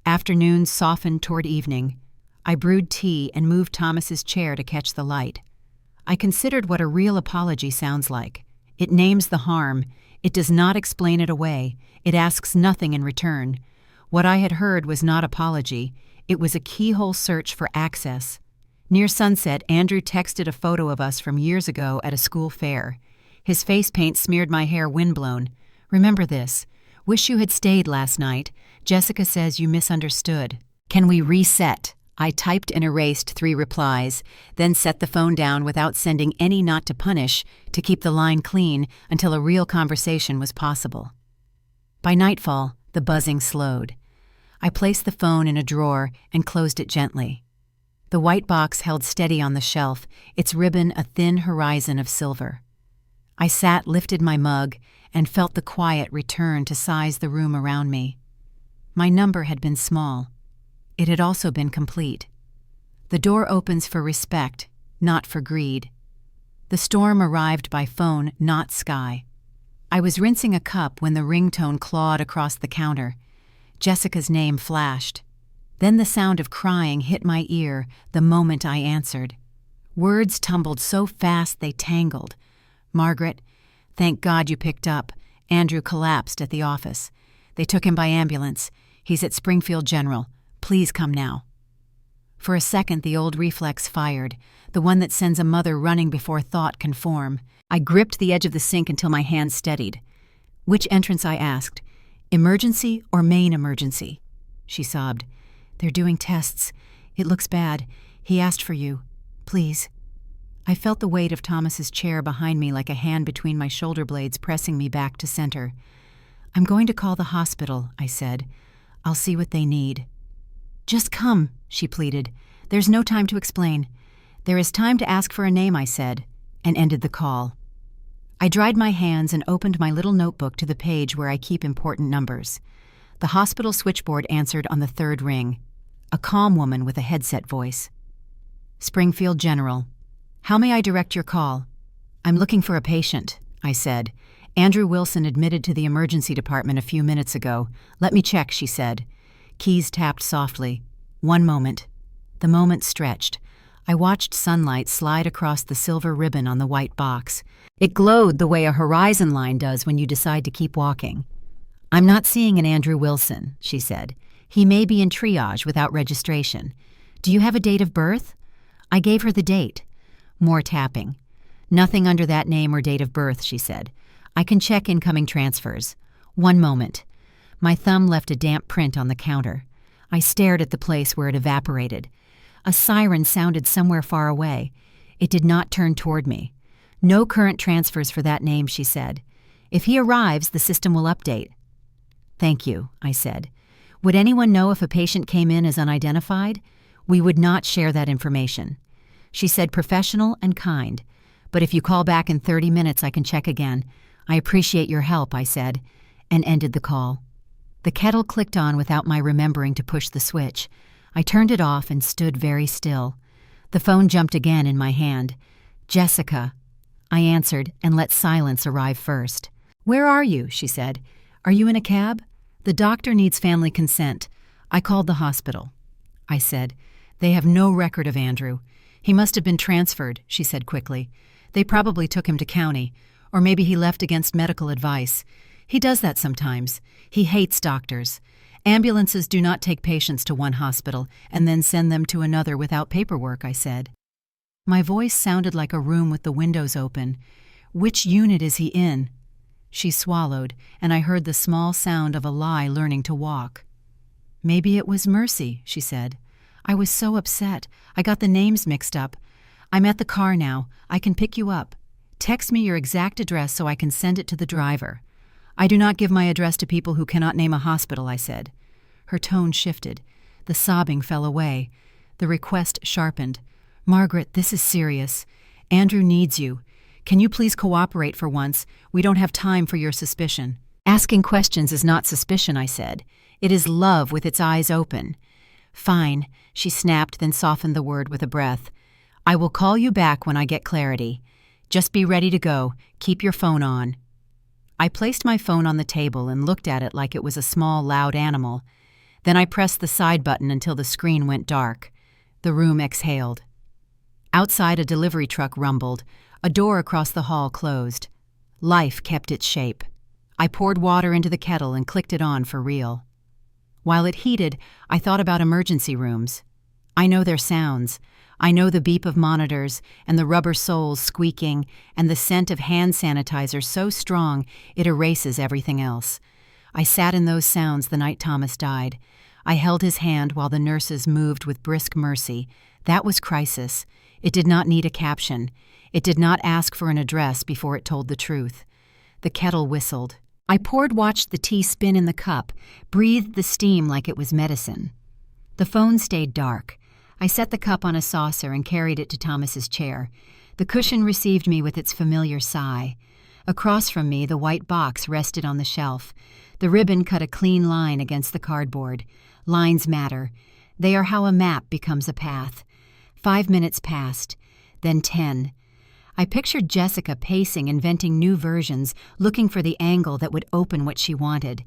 Afternoon softened toward evening. I brewed tea and moved Thomas's chair to catch the light. I considered what a real apology sounds like. It names the harm. It does not explain it away. It asks nothing in return. What I had heard was not apology. It was a keyhole search for access. Near sunset, Andrew texted a photo of us from years ago at a school fair. His face paint smeared my hair windblown. "Remember this. Wish you had stayed last night. Jessica says you misunderstood. Can we reset?" I typed and erased 3 replies, then set the phone down without sending any not to punish to keep the line clean until a real conversation was possible. By nightfall, the buzzing slowed. I placed the phone in a drawer and closed it gently. The white box held steady on the shelf, its ribbon a thin horizon of silver. I sat, lifted my mug, and felt the quiet return to size the room around me. My number had been small. It had also been complete. The door opens for respect, not for greed. The storm arrived by phone, not sky. I was rinsing a cup when the ringtone clawed across the counter. Jessica's name flashed. Then the sound of crying hit my ear the moment I answered. Words tumbled so fast they tangled. "Margaret, thank God you picked up. Andrew collapsed at the office. They took him by ambulance. He's at Springfield General. Please come now." For a second the old reflex fired, the one that sends a mother running before thought can form. I gripped the edge of the sink until my hand steadied. "Which entrance?" I asked. "Emergency or main emergency?" She sobbed. "They're doing tests. It looks bad. He asked for you. Please." I felt the weight of Thomas's chair behind me like a hand between my shoulder blades pressing me back to center. "I'm going to call the hospital," I said. "I'll see what they need." "Just come," she pleaded. "There's no time to explain." "There is time to ask for a name," I said, and ended the call. I dried my hands and opened my little notebook to the page where I keep important numbers. The hospital switchboard answered on the 3rd ring. A calm woman with a headset voice. "Springfield General. How may I direct your call?" "I'm looking for a patient," I said. "Andrew Wilson admitted to the emergency department a few minutes ago. Let me check," she said. Keys tapped softly. 1 moment. The moment stretched. I watched sunlight slide across the silver ribbon on the white box. It glowed the way a horizon line does when you decide to keep walking. "I'm not seeing an Andrew Wilson," she said. "He may be in triage without registration. Do you have a date of birth?" I gave her the date. More tapping. "Nothing under that name or date of birth," she said. "I can check incoming transfers." 1 moment. My thumb left a damp print on the counter. I stared at the place where it evaporated. A siren sounded somewhere far away. It did not turn toward me. No current transfers for that name, she said. If he arrives, the system will update. Thank you, I said. Would anyone know if a patient came in as unidentified? We would not share that information. She said professional and kind. But if you call back in 30 minutes, I can check again. I appreciate your help, I said, and ended the call. The kettle clicked on without my remembering to push the switch. I turned it off and stood very still. The phone jumped again in my hand. Jessica. I answered and let silence arrive first. Where are you? She said. Are you in a cab? The doctor needs family consent. I called the hospital. I said. They have no record of Andrew. He must have been transferred, she said quickly. They probably took him to county, or maybe he left against medical advice. He does that sometimes. He hates doctors. Ambulances do not take patients to one hospital and then send them to another without paperwork, I said. My voice sounded like a room with the windows open. Which unit is he in? She swallowed, and I heard the small sound of a lie learning to walk. Maybe it was Mercy, she said. I was so upset. I got the names mixed up. I'm at the car now. I can pick you up. Text me your exact address so I can send it to the driver. I do not give my address to people who cannot name a hospital, I said. Her tone shifted. The sobbing fell away. The request sharpened. Margaret, this is serious. Andrew needs you. Can you please cooperate for once? We don't have time for your suspicion. Asking questions is not suspicion, I said. It is love with its eyes open. Fine, she snapped, then softened the word with a breath. I will call you back when I get clarity. Just be ready to go. Keep your phone on. I placed my phone on the table and looked at it like it was a small, loud animal. Then I pressed the side button until the screen went dark. The room exhaled. Outside, a delivery truck rumbled. A door across the hall closed. Life kept its shape. I poured water into the kettle and clicked it on for real. While it heated, I thought about emergency rooms. I know their sounds. I know the beep of monitors and the rubber soles squeaking and the scent of hand sanitizer so strong it erases everything else. I sat in those sounds the night Thomas died. I held his hand while the nurses moved with brisk mercy. That was crisis. It did not need a caption. It did not ask for an address before it told the truth. The kettle whistled. I watched the tea spin in the cup, breathed the steam like it was medicine. The phone stayed dark. I set the cup on a saucer and carried it to Thomas's chair. The cushion received me with its familiar sigh. Across from me, the white box rested on the shelf. The ribbon cut a clean line against the cardboard. Lines matter. They are how a map becomes a path. 5 minutes passed, then 10. I pictured Jessica pacing, inventing new versions, looking for the angle that would open what she wanted.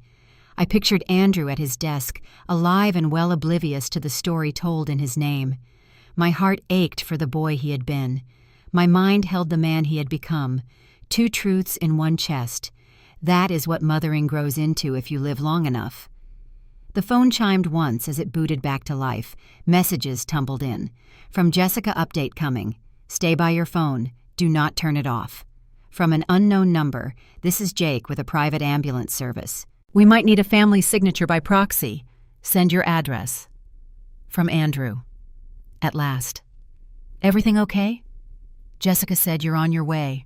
I pictured Andrew at his desk, alive and well oblivious to the story told in his name. My heart ached for the boy he had been. My mind held the man he had become. 2 truths in one chest. That is what mothering grows into if you live long enough. The phone chimed once as it booted back to life. Messages tumbled in. From Jessica, update coming. Stay by your phone. Do not turn it off. From an unknown number, this is Jake with a private ambulance service. We might need a family signature by proxy. Send your address. From Andrew. At last. Everything okay? Jessica said you're on your way.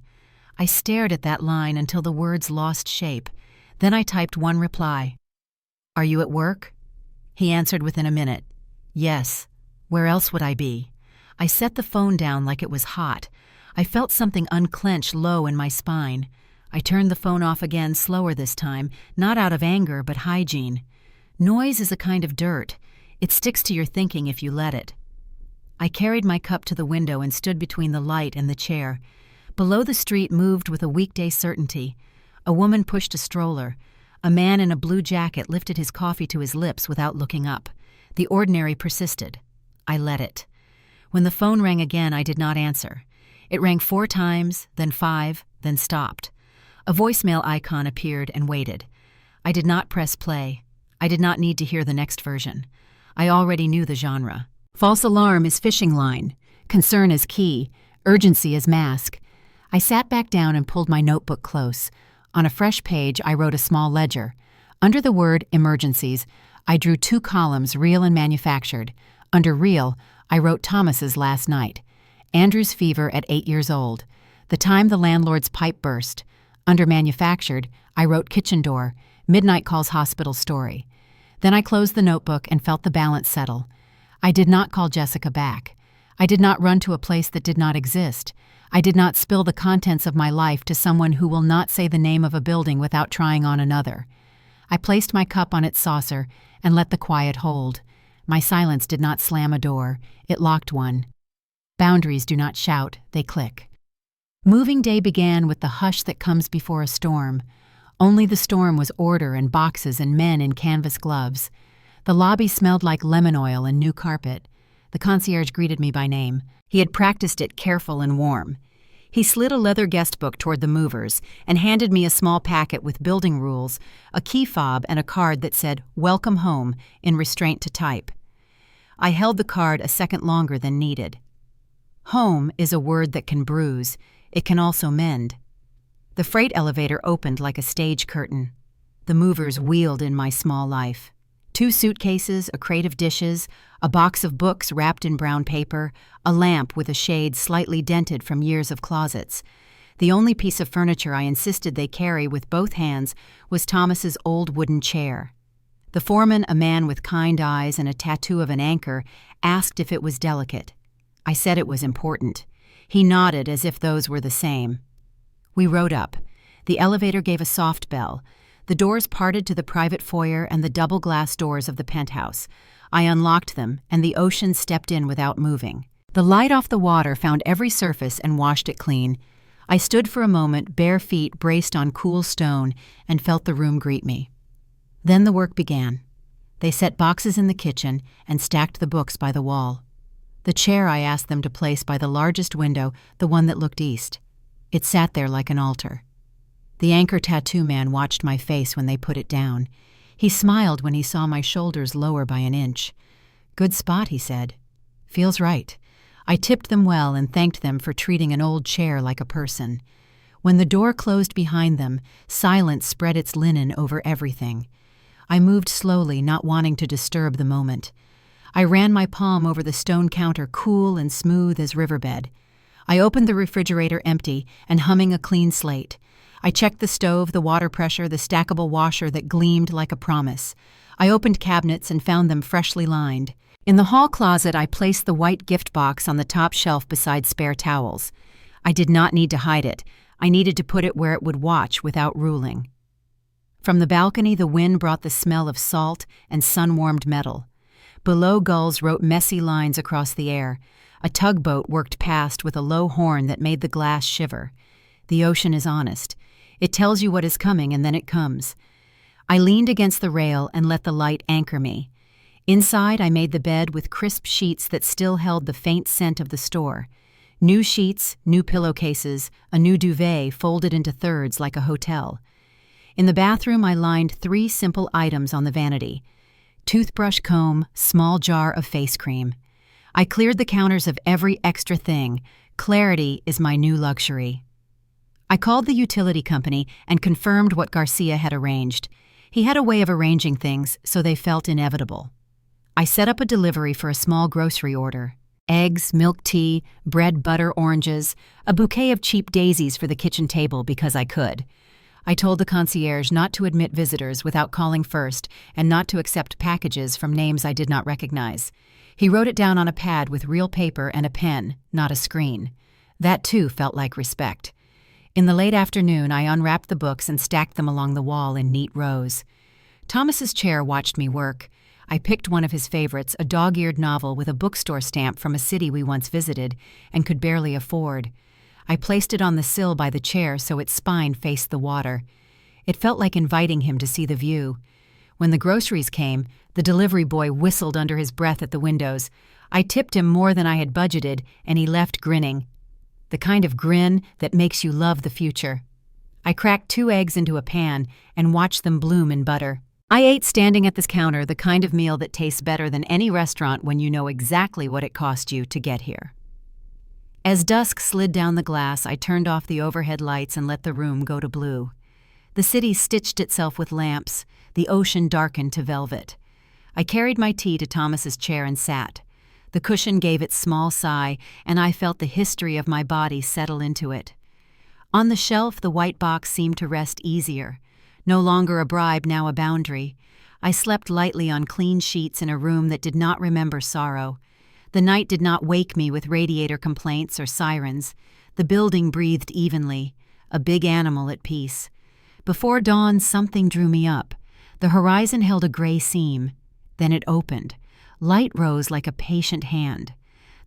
I stared at that line until the words lost shape. Then I typed one reply. Are you at work? He answered within a minute. Yes. Where else would I be? I set the phone down like it was hot. I felt something unclench low in my spine. I turned the phone off again, slower this time, not out of anger but hygiene. Noise is a kind of dirt. It sticks to your thinking if you let it. I carried my cup to the window and stood between the light and the chair. Below, the street moved with a weekday certainty. A woman pushed a stroller. A man in a blue jacket lifted his coffee to his lips without looking up. The ordinary persisted. I let it. When the phone rang again, I did not answer. It rang 4 times, then 5, then stopped. A voicemail icon appeared and waited. I did not press play. I did not need to hear the next version. I already knew the genre. False alarm is fishing line. Concern is key. Urgency is mask. I sat back down and pulled my notebook close. On a fresh page, I wrote a small ledger. Under the word emergencies, I drew 2 columns, real and manufactured. Under real, I wrote Thomas's last night. Andrew's fever at 8 years old. The time the landlord's pipe burst. Under manufactured, I wrote kitchen door, midnight calls hospital story. Then I closed the notebook and felt the balance settle. I did not call Jessica back. I did not run to a place that did not exist. I did not spill the contents of my life to someone who will not say the name of a building without trying on another. I placed my cup on its saucer and let the quiet hold. My silence did not slam a door, it locked one. Boundaries do not shout, they click. Moving day began with the hush that comes before a storm. Only the storm was order and boxes and men in canvas gloves. The lobby smelled like lemon oil and new carpet. The concierge greeted me by name. He had practiced it careful and warm. He slid a leather guest book toward the movers and handed me a small packet with building rules, a key fob, and a card that said, "Welcome home," in restraint to type. I held the card a second longer than needed. Home is a word that can bruise. It can also mend. The freight elevator opened like a stage curtain. The movers wheeled in my small life. 2 suitcases, a crate of dishes, a box of books wrapped in brown paper, a lamp with a shade slightly dented from years of closets. The only piece of furniture I insisted they carry with both hands was Thomas's old wooden chair. The foreman, a man with kind eyes and a tattoo of an anchor, asked if it was delicate. I said it was important. He nodded as if those were the same. We rode up. The elevator gave a soft bell. The doors parted to the private foyer and the double glass doors of the penthouse. I unlocked them, and the ocean stepped in without moving. The light off the water found every surface and washed it clean. I stood for a moment, bare feet braced on cool stone, and felt the room greet me. Then the work began. They set boxes in the kitchen and stacked the books by the wall. The chair I asked them to place by the largest window, the one that looked east. It sat there like an altar. The anchor tattoo man watched my face when they put it down. He smiled when he saw my shoulders lower by an inch. "Good spot," he said. "Feels right." I tipped them well and thanked them for treating an old chair like a person. When the door closed behind them, silence spread its linen over everything. I moved slowly, not wanting to disturb the moment. I ran my palm over the stone counter, cool and smooth as riverbed. I opened the refrigerator empty and humming a clean slate. I checked the stove, the water pressure, the stackable washer that gleamed like a promise. I opened cabinets and found them freshly lined. In the hall closet, I placed the white gift box on the top shelf beside spare towels. I did not need to hide it. I needed to put it where it would watch without ruling. From the balcony, the wind brought the smell of salt and sun-warmed metal. Below, gulls wrote messy lines across the air. A tugboat worked past with a low horn that made the glass shiver. The ocean is honest. It tells you what is coming, and then it comes. I leaned against the rail and let the light anchor me. Inside, I made the bed with crisp sheets that still held the faint scent of the store. New sheets, new pillowcases, a new duvet folded into thirds like a hotel. In the bathroom, I lined 3 simple items on the vanity: toothbrush, comb, small jar of face cream. I cleared the counters of every extra thing. Clarity is my new luxury. I called the utility company and confirmed what Garcia had arranged. He had a way of arranging things so they felt inevitable. I set up a delivery for a small grocery order. Eggs, milk tea, bread, butter, oranges, a bouquet of cheap daisies for the kitchen table because I could. I told the concierge not to admit visitors without calling first and not to accept packages from names I did not recognize. He wrote it down on a pad with real paper and a pen, not a screen. That too felt like respect. In the late afternoon, I unwrapped the books and stacked them along the wall in neat rows. Thomas's chair watched me work. I picked one of his favorites, a dog-eared novel with a bookstore stamp from a city we once visited and could barely afford. I placed it on the sill by the chair so its spine faced the water. It felt like inviting him to see the view. When the groceries came, the delivery boy whistled under his breath at the windows. I tipped him more than I had budgeted, and he left grinning. The kind of grin that makes you love the future. I cracked 2 eggs into a pan and watched them bloom in butter. I ate standing at this counter, the kind of meal that tastes better than any restaurant when you know exactly what it cost you to get here. As dusk slid down the glass, I turned off the overhead lights and let the room go to blue. The city stitched itself with lamps. The ocean darkened to velvet. I carried my tea to Thomas's chair and sat. The cushion gave its small sigh, and I felt the history of my body settle into it. On the shelf, the white box seemed to rest easier. No longer a bribe, now a boundary. I slept lightly on clean sheets in a room that did not remember sorrow. The night did not wake me with radiator complaints or sirens. The building breathed evenly, a big animal at peace. Before dawn, something drew me up. The horizon held a gray seam. Then it opened. Light rose like a patient hand.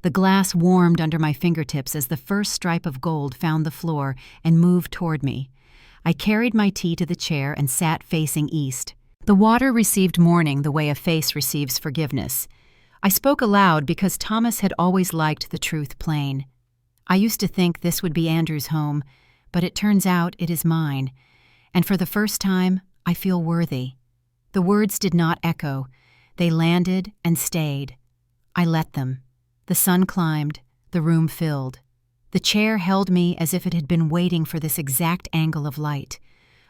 The glass warmed under my fingertips as the first stripe of gold found the floor and moved toward me. I carried my tea to the chair and sat facing east. The water received mourning the way a face receives forgiveness. I spoke aloud because Thomas had always liked the truth plain. I used to think this would be Andrew's home, but it turns out it is mine. And for the first time, I feel worthy. The words did not echo. They landed and stayed. I let them. The sun climbed, the room filled. The chair held me as if it had been waiting for this exact angle of light.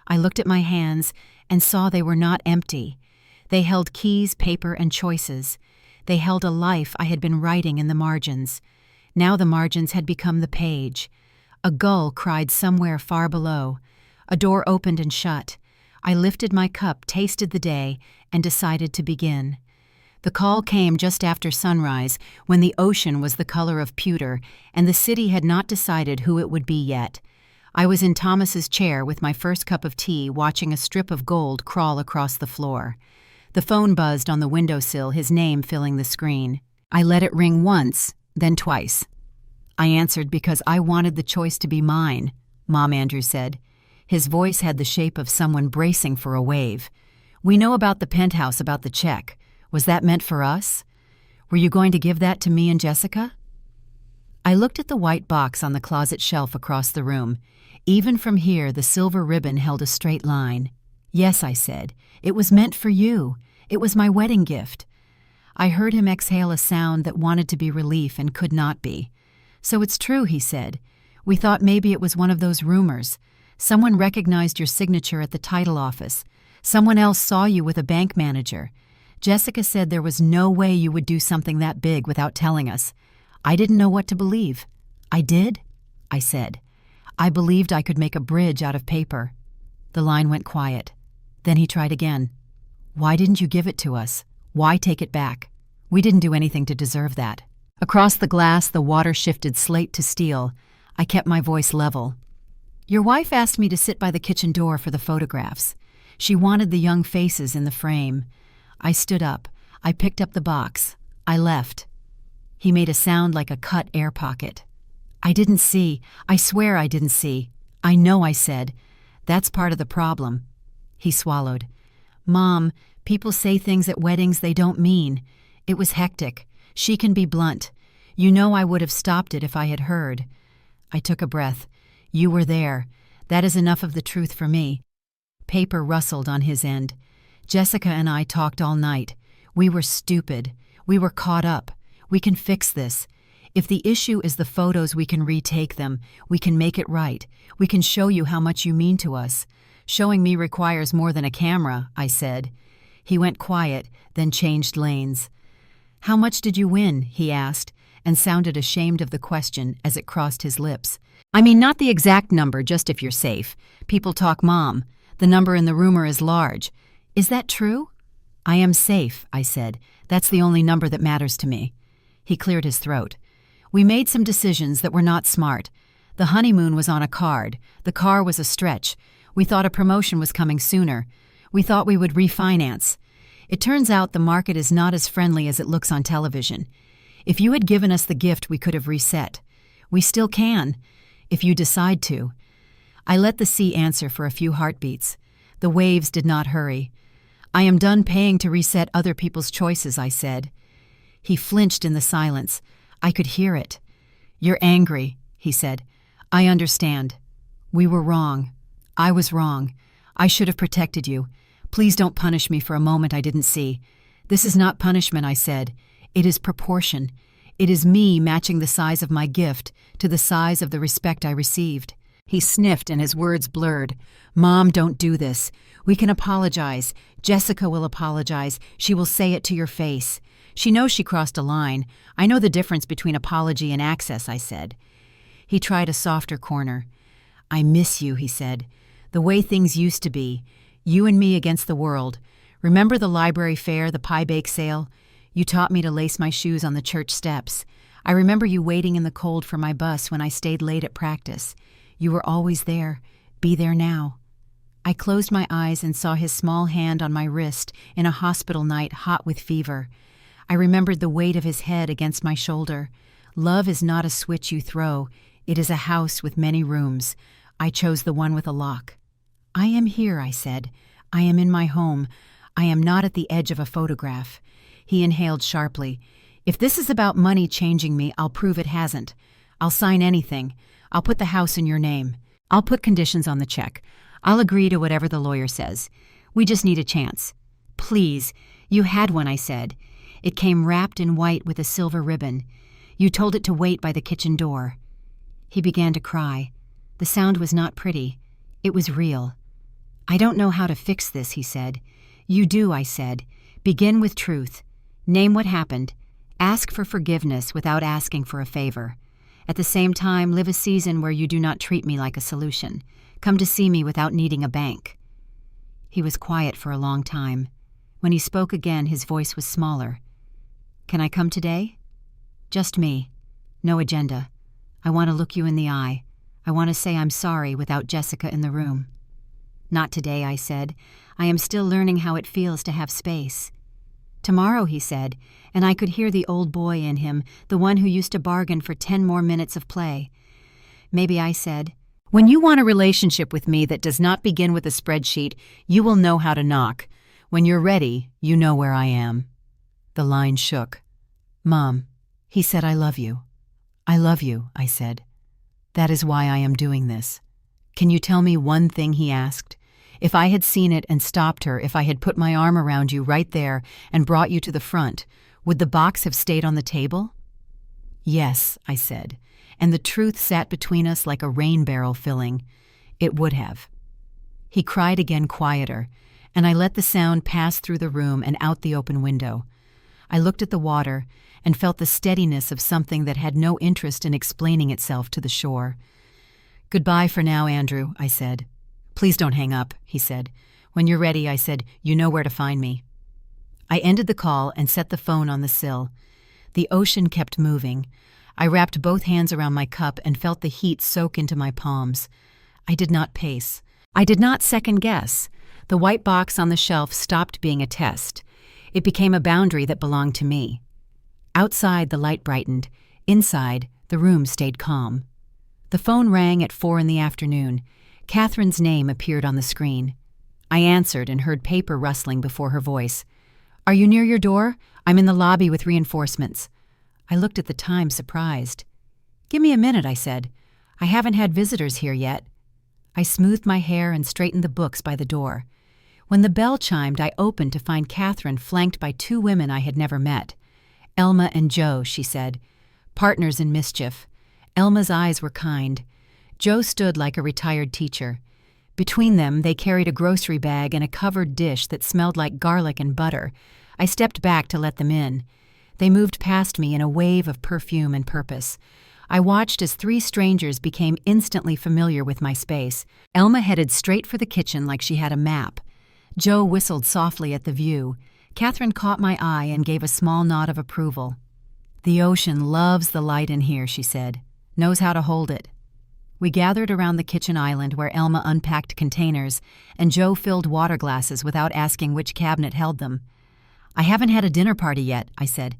I looked at my hands and saw they were not empty. They held keys, paper, and choices. They held a life I had been writing in the margins. Now the margins had become the page. A gull cried somewhere far below. A door opened and shut. I lifted my cup, tasted the day, and decided to begin. The call came just after sunrise, when the ocean was the color of pewter, and the city had not decided who it would be yet. I was in Thomas's chair with my first cup of tea, watching a strip of gold crawl across the floor. The phone buzzed on the windowsill, his name filling the screen. I let it ring once, then twice. I answered because I wanted the choice to be mine, Mom, Andrew said. His voice had the shape of someone bracing for a wave. We know about the penthouse, about the check. Was that meant for us? Were you going to give that to me and Jessica? I looked at the white box on the closet shelf across the room. Even from here, the silver ribbon held a straight line. Yes, I said. It was meant for you. It was my wedding gift. I heard him exhale a sound that wanted to be relief and could not be. So it's true, he said. We thought maybe it was one of those rumors. Someone recognized your signature at the title office. Someone else saw you with a bank manager. Jessica said there was no way you would do something that big without telling us. I didn't know what to believe. I did, I said. I believed I could make a bridge out of paper. The line went quiet. Then he tried again. Why didn't you give it to us? Why take it back? We didn't do anything to deserve that. Across the glass, the water shifted slate to steel. I kept my voice level. Your wife asked me to sit by the kitchen door for the photographs. She wanted the young faces in the frame. I stood up. I picked up the box. I left. He made a sound like a cut air pocket. I didn't see. I swear I didn't see. I know, I said. That's part of the problem. He swallowed. Mom, people say things at weddings they don't mean. It was hectic. She can be blunt. You know I would have stopped it if I had heard. I took a breath. You were there. That is enough of the truth for me. Paper rustled on his end. Jessica and I talked all night. We were stupid. We were caught up. We can fix this. If the issue is the photos, we can retake them. We can make it right. We can show you how much you mean to us. Showing me requires more than a camera, I said. He went quiet, then changed lanes. How much did you win? He asked, and sounded ashamed of the question as it crossed his lips. I mean, not the exact number, just if you're safe. People talk, Mom. The number in the rumor is large. Is that true? I am safe, I said. That's the only number that matters to me. He cleared his throat. We made some decisions that were not smart. The honeymoon was on a card. The car was a stretch. We thought a promotion was coming sooner. We thought we would refinance. It turns out the market is not as friendly as it looks on television. If you had given us the gift, we could have reset. We still can, if you decide to. I let the sea answer for a few heartbeats. The waves did not hurry. I am done paying to reset other people's choices, I said. He flinched in the silence. I could hear it. You're angry, he said. I understand. We were wrong. I was wrong. I should have protected you. Please don't punish me for a moment I didn't see. This is not punishment, I said. It is proportion. It is me matching the size of my gift to the size of the respect I received. He sniffed and his words blurred. Mom, don't do this. We can apologize. Jessica will apologize. She will say it to your face. She knows she crossed a line. I know the difference between apology and access, I said. He tried a softer corner. "I miss you," he said. "The way things used to be. You and me against the world. Remember the library fair, the pie-bake sale? You taught me to lace my shoes on the church steps. I remember you waiting in the cold for my bus when I stayed late at practice. You were always there. Be there now." I closed my eyes and saw his small hand on my wrist in a hospital night hot with fever. I remembered the weight of his head against my shoulder. Love is not a switch you throw. It is a house with many rooms. I chose the one with a lock. "I am here," I said. "I am in my home. I am not at the edge of a photograph." He inhaled sharply. "If this is about money changing me, I'll prove it hasn't. I'll sign anything. I'll put the house in your name. I'll put conditions on the check. I'll agree to whatever the lawyer says. We just need a chance." "Please." "You had one," I said. "It came wrapped in white with a silver ribbon. You told it to wait by the kitchen door." He began to cry. The sound was not pretty. It was real. "I don't know how to fix this," he said. "You do," I said. "Begin with truth. Name what happened. Ask for forgiveness without asking for a favor. At the same time, live a season where you do not treat me like a solution. Come to see me without needing a bank." He was quiet for a long time. When he spoke again, his voice was smaller. "Can I come today?" "Just me. No agenda. I want to look you in the eye. I want to say I'm sorry without Jessica in the room." "Not today," I said. "I am still learning how it feels to have space." "Tomorrow," he said, and I could hear the old boy in him, the one who used to bargain for 10 more minutes of play. Maybe I said, "When you want a relationship with me that does not begin with a spreadsheet, you will know how to knock. When you're ready, you know where I am." The line shook. "Mom," he said, "I love you." "I love you," I said. "That is why I am doing this." "Can you tell me one thing?" he asked. "If I had seen it and stopped her, if I had put my arm around you right there and brought you to the front, would the box have stayed on the table?" "Yes," I said, and the truth sat between us like a rain barrel filling. It would have. He cried again quieter, and I let the sound pass through the room and out the open window. I looked at the water and felt the steadiness of something that had no interest in explaining itself to the shore. "Goodbye for now, Andrew," I said. "Please don't hang up," he said. "When you're ready," I said, "you know where to find me." I ended the call and set the phone on the sill. The ocean kept moving. I wrapped both hands around my cup and felt the heat soak into my palms. I did not pace. I did not second-guess. The white box on the shelf stopped being a test. It became a boundary that belonged to me. Outside, the light brightened. Inside, the room stayed calm. The phone rang at 4 in the afternoon. Catherine's name appeared on the screen. I answered and heard paper rustling before her voice. "Are you near your door? I'm in the lobby with reinforcements." I looked at the time, surprised. "Give me a minute," I said. "I haven't had visitors here yet." I smoothed my hair and straightened the books by the door. When the bell chimed, I opened to find Catherine flanked by 2 women I had never met. "Elma and Joe," she said. "Partners in mischief." Elma's eyes were kind. Joe stood like a retired teacher. Between them, they carried a grocery bag and a covered dish that smelled like garlic and butter. I stepped back to let them in. They moved past me in a wave of perfume and purpose. I watched as 3 strangers became instantly familiar with my space. Elma headed straight for the kitchen like she had a map. Joe whistled softly at the view. Catherine caught my eye and gave a small nod of approval. "The ocean loves the light in here," she said. "Knows how to hold it." We gathered around the kitchen island where Elma unpacked containers, and Joe filled water glasses without asking which cabinet held them. "I haven't had a dinner party yet," I said.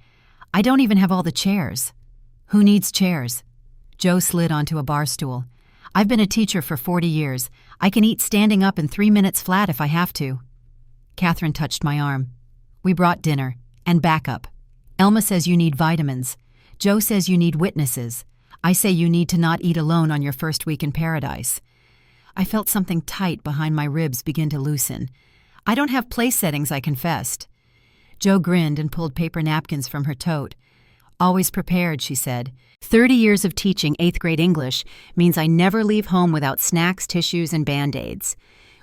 "I don't even have all the chairs." "Who needs chairs?" Joe slid onto a bar stool. "I've been a teacher for 40 years. I can eat standing up in 3 minutes flat if I have to." Catherine touched my arm. "We brought dinner. And backup. Elma says you need vitamins. Joe says you need witnesses. I say you need to not eat alone on your first week in paradise." I felt something tight behind my ribs begin to loosen. "I don't have place settings," I confessed. Joe grinned and pulled paper napkins from her tote. "Always prepared," she said. 30 years of teaching 8th grade English means I never leave home without snacks, tissues, and Band-Aids.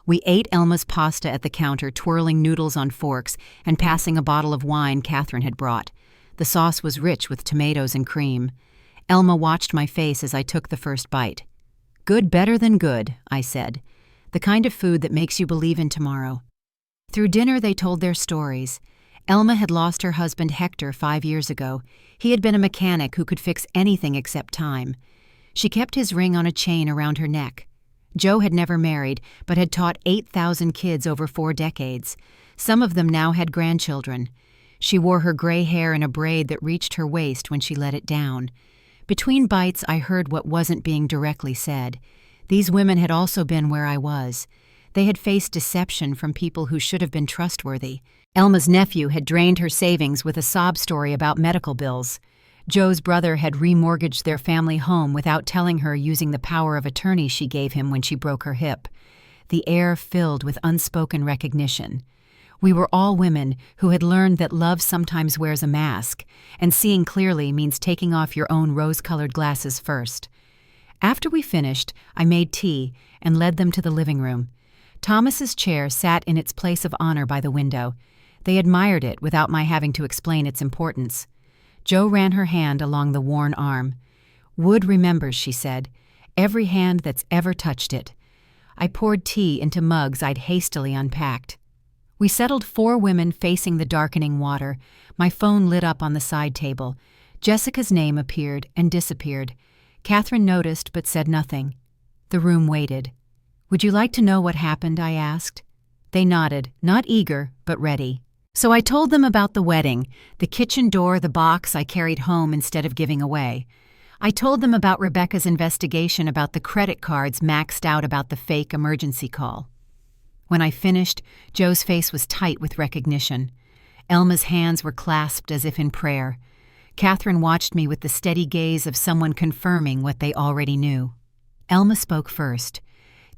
We ate Elma's pasta at the counter, twirling noodles on forks and passing a bottle of wine Catherine had brought. The sauce was rich with tomatoes and cream. Elma watched my face as I took the first bite. Good better than good, I said. The kind of food that makes you believe in tomorrow. Through dinner they told their stories. Elma had lost her husband Hector 5 years ago. He had been a mechanic who could fix anything except time. She kept his ring on a chain around her neck. Joe had never married, but had taught 8,000 kids over 4 decades. Some of them now had grandchildren. She wore her gray hair in a braid that reached her waist when she let it down. Between bites, I heard what wasn't being directly said. These women had also been where I was. They had faced deception from people who should have been trustworthy. Elma's nephew had drained her savings with a sob story about medical bills. Joe's brother had remortgaged their family home without telling her, using the power of attorney she gave him when she broke her hip. The air filled with unspoken recognition. We were all women who had learned that love sometimes wears a mask, and seeing clearly means taking off your own rose-colored glasses first. After we finished, I made tea and led them to the living room. Thomas's chair sat in its place of honor by the window. They admired it without my having to explain its importance. Jo ran her hand along the worn arm. "Wood remembers," she said, "every hand that's ever touched it." I poured tea into mugs I'd hastily unpacked. We settled 4 women facing the darkening water. My phone lit up on the side table. Jessica's name appeared and disappeared. Catherine noticed but said nothing. The room waited. "Would you like to know what happened?" I asked. They nodded, not eager, but ready. So I told them about the wedding, the kitchen door, the box I carried home instead of giving away. I told them about Rebecca's investigation about the credit cards maxed out about the fake emergency call. When I finished, Joe's face was tight with recognition. Elma's hands were clasped as if in prayer. Catherine watched me with the steady gaze of someone confirming what they already knew. Elma spoke first.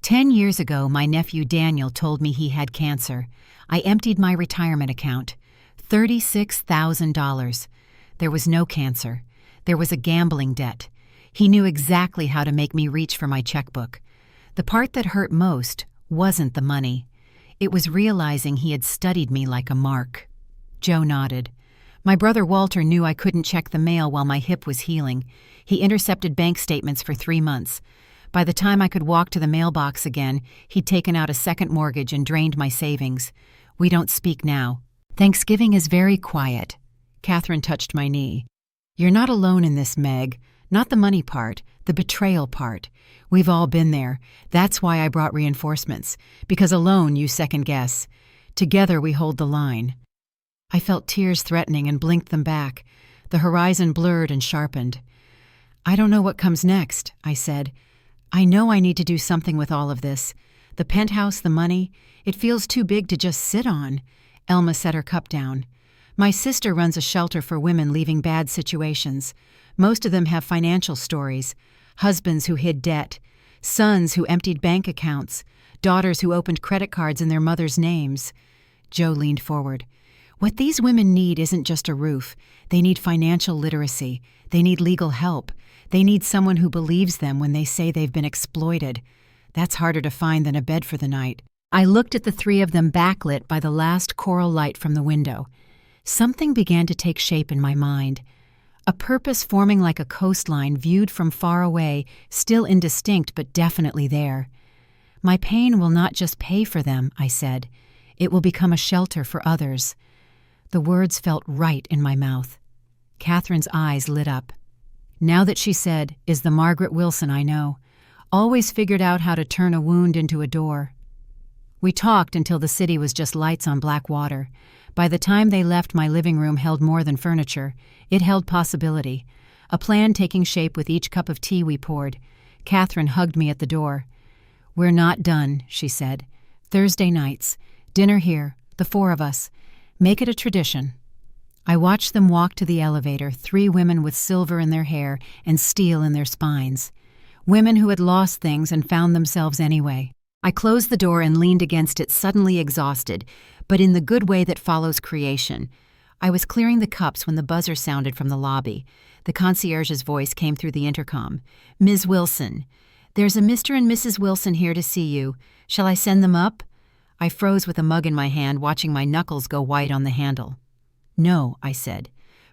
10 years ago, my nephew Daniel told me he had cancer. I emptied my retirement account. $36,000. There was no cancer. There was a gambling debt. He knew exactly how to make me reach for my checkbook. The part that hurt most wasn't the money. It was realizing he had studied me like a mark. Joe nodded. My brother Walter knew I couldn't check the mail while my hip was healing. He intercepted bank statements for 3 months. By the time I could walk to the mailbox again, he'd taken out a second mortgage and drained my savings. We don't speak now. Thanksgiving is very quiet. Catherine touched my knee. You're not alone in this, Meg. Not the money part, the betrayal part. We've all been there. That's why I brought reinforcements. Because alone you second guess. Together we hold the line. I felt tears threatening and blinked them back. The horizon blurred and sharpened. I don't know what comes next, I said. I know I need to do something with all of this. The penthouse, the money, it feels too big to just sit on. Elma set her cup down. My sister runs a shelter for women leaving bad situations. Most of them have financial stories. Husbands who hid debt. Sons who emptied bank accounts. Daughters who opened credit cards in their mothers' names. Joe leaned forward. What these women need isn't just a roof. They need financial literacy. They need legal help. They need someone who believes them when they say they've been exploited. That's harder to find than a bed for the night. I looked at the 3 of them backlit by the last coral light from the window. Something began to take shape in my mind. A purpose forming like a coastline viewed from far away, still indistinct but definitely there. My pain will not just pay for them, I said. It will become a shelter for others. The words felt right in my mouth. Catherine's eyes lit up. Now that she said, is the Margaret Wilson I know. Always figured out how to turn a wound into a door. We talked until the city was just lights on black water. By the time they left, my living room held more than furniture. It held possibility. A plan taking shape with each cup of tea we poured. Catherine hugged me at the door. We're not done, she said. Thursday nights. Dinner here, the 4 of us. Make it a tradition. I watched them walk to the elevator, 3 women with silver in their hair and steel in their spines. Women who had lost things and found themselves anyway. I closed the door and leaned against it, suddenly exhausted, but in the good way that follows creation. I was clearing the cups when the buzzer sounded from the lobby. The concierge's voice came through the intercom. Ms. Wilson. There's a Mr. and Mrs. Wilson here to see you. Shall I send them up? I froze with a mug in my hand, watching my knuckles go white on the handle. No, I said.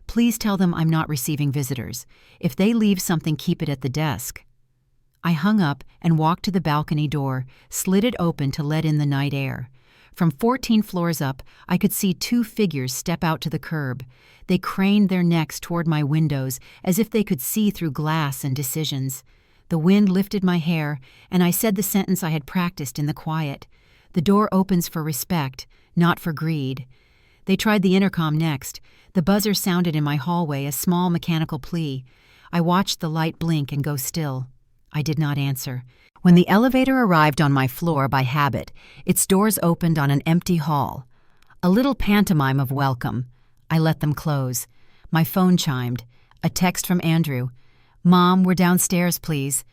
Please tell them I'm not receiving visitors. If they leave something, keep it at the desk. I hung up and walked to the balcony door, slid it open to let in the night air. From 14 floors up, I could see 2 figures step out to the curb. They craned their necks toward my windows as if they could see through glass and decisions. The wind lifted my hair, and I said the sentence I had practiced in the quiet. The door opens for respect, not for greed. They tried the intercom next. The buzzer sounded in my hallway, a small mechanical plea. I watched the light blink and go still. I did not answer. When the elevator arrived on my floor by habit, its doors opened on an empty hall. A little pantomime of welcome. I let them close. My phone chimed. A text from Andrew. "Mom, we're downstairs, please."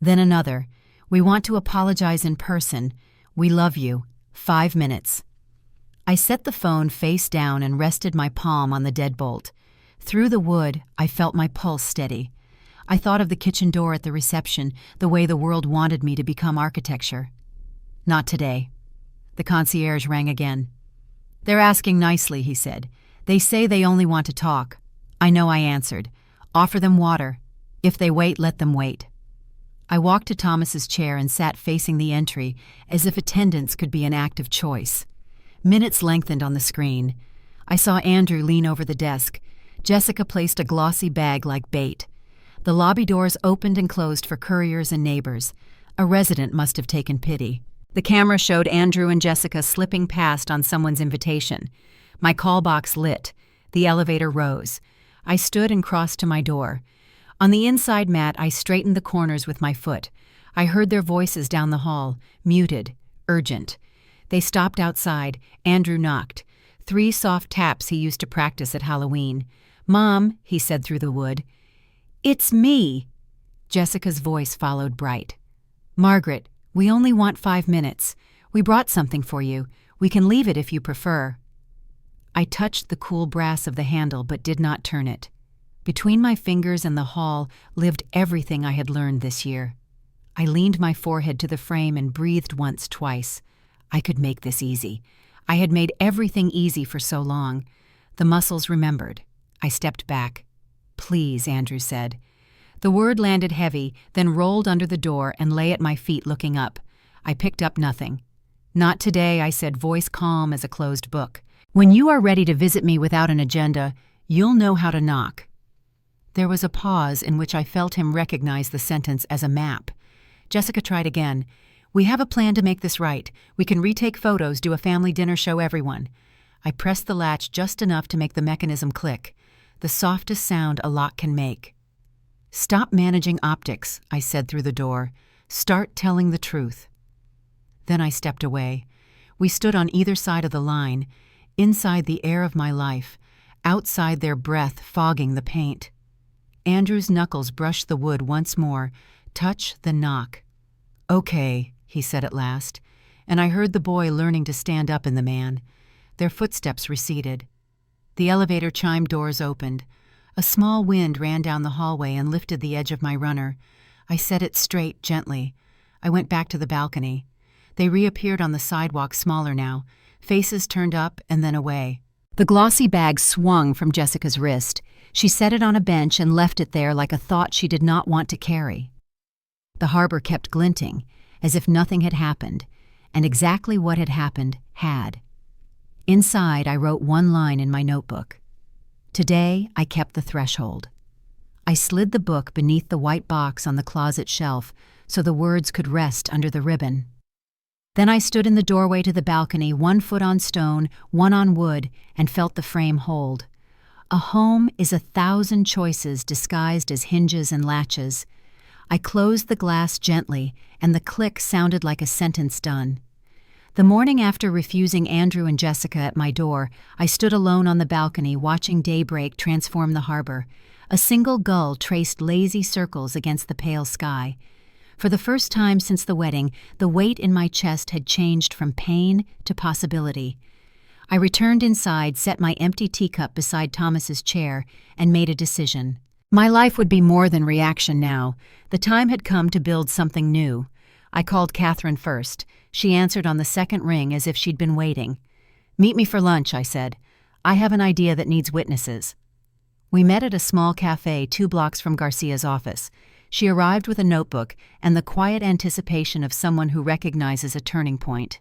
Then another. "We want to apologize in person. We love you. 5 minutes." I set the phone face down and rested my palm on the deadbolt. Through the wood, I felt my pulse steady. I thought of the kitchen door at the reception, the way the world wanted me to become architecture. Not today. The concierge rang again. "They're asking nicely," he said. "They say they only want to talk." I know I answered. "Offer them water. If they wait, let them wait." I walked to Thomas's chair and sat facing the entry, as if attendance could be an act of choice. Minutes lengthened on the screen. I saw Andrew lean over the desk. Jessica placed a glossy bag like bait. The lobby doors opened and closed for couriers and neighbors. A resident must have taken pity. The camera showed Andrew and Jessica slipping past on someone's invitation. My call box lit. The elevator rose. I stood and crossed to my door. On the inside mat, I straightened the corners with my foot. I heard their voices down the hall, muted, urgent. They stopped outside. Andrew knocked. 3 soft taps he used to practice at Halloween. "Mom," he said through the wood. "It's me." Jessica's voice followed bright. "Margaret, we only want 5 minutes. We brought something for you. We can leave it if you prefer." I touched the cool brass of the handle but did not turn it. Between my fingers and the hall lived everything I had learned this year. I leaned my forehead to the frame and breathed once, twice. I could make this easy. I had made everything easy for so long. The muscles remembered. I stepped back. "Please," Andrew said. The word landed heavy, then rolled under the door and lay at my feet looking up. I picked up nothing. "Not today," I said, voice calm as a closed book. "When you are ready to visit me without an agenda, you'll know how to knock." There was a pause in which I felt him recognize the sentence as a map. Jessica tried again. "We have a plan to make this right. We can retake photos, do a family dinner, show everyone." I pressed the latch just enough to make the mechanism click. The softest sound a lock can make. "Stop managing optics," I said through the door. "Start telling the truth." Then I stepped away. We stood on either side of the line, inside the air of my life, outside their breath fogging the paint. Andrew's knuckles brushed the wood once more, touch, then knock. "Okay," he said at last, and I heard the boy learning to stand up in the man. Their footsteps receded. The elevator chime doors opened. A small wind ran down the hallway and lifted the edge of my runner. I set it straight, gently. I went back to the balcony. They reappeared on the sidewalk, smaller now, faces turned up and then away. The glossy bag swung from Jessica's wrist. She set it on a bench and left it there like a thought she did not want to carry. The harbor kept glinting, as if nothing had happened, and exactly what had happened had. Inside, I wrote one line in my notebook. Today, I kept the threshold. I slid the book beneath the white box on the closet shelf so the words could rest under the ribbon. Then I stood in the doorway to the balcony, 1 foot on stone, 1 on wood, and felt the frame hold. A home is 1,000 choices disguised as hinges and latches. I closed the glass gently, and the click sounded like a sentence done. The morning after refusing Andrew and Jessica at my door, I stood alone on the balcony watching daybreak transform the harbor. A single gull traced lazy circles against the pale sky. For the first time since the wedding, the weight in my chest had changed from pain to possibility. I returned inside, set my empty teacup beside Thomas's chair, and made a decision. My life would be more than reaction now. The time had come to build something new. I called Catherine first. She answered on the second ring as if she'd been waiting. "Meet me for lunch," I said. "I have an idea that needs witnesses." We met at a small cafe 2 blocks from Garcia's office. She arrived with a notebook and the quiet anticipation of someone who recognizes a turning point.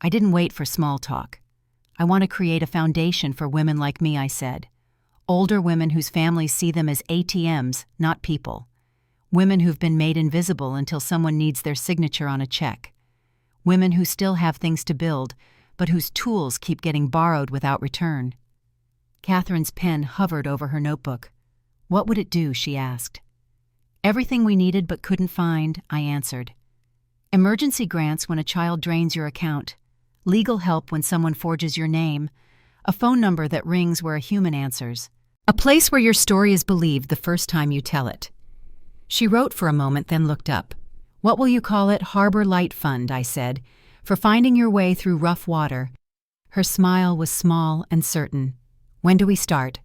I didn't wait for small talk. I want to create a foundation for women like me, I said. Older women whose families see them as ATMs, not people. Women who've been made invisible until someone needs their signature on a check. Women who still have things to build, but whose tools keep getting borrowed without return. Catherine's pen hovered over her notebook. What would it do, she asked. Everything we needed but couldn't find, I answered. Emergency grants when a child drains your account. Legal help when someone forges your name. A phone number that rings where a human answers. A place where your story is believed the first time you tell it. She wrote for a moment, then looked up. What will you call it? Harbor Light Fund, I said, for finding your way through rough water. Her smile was small and certain. When do we start?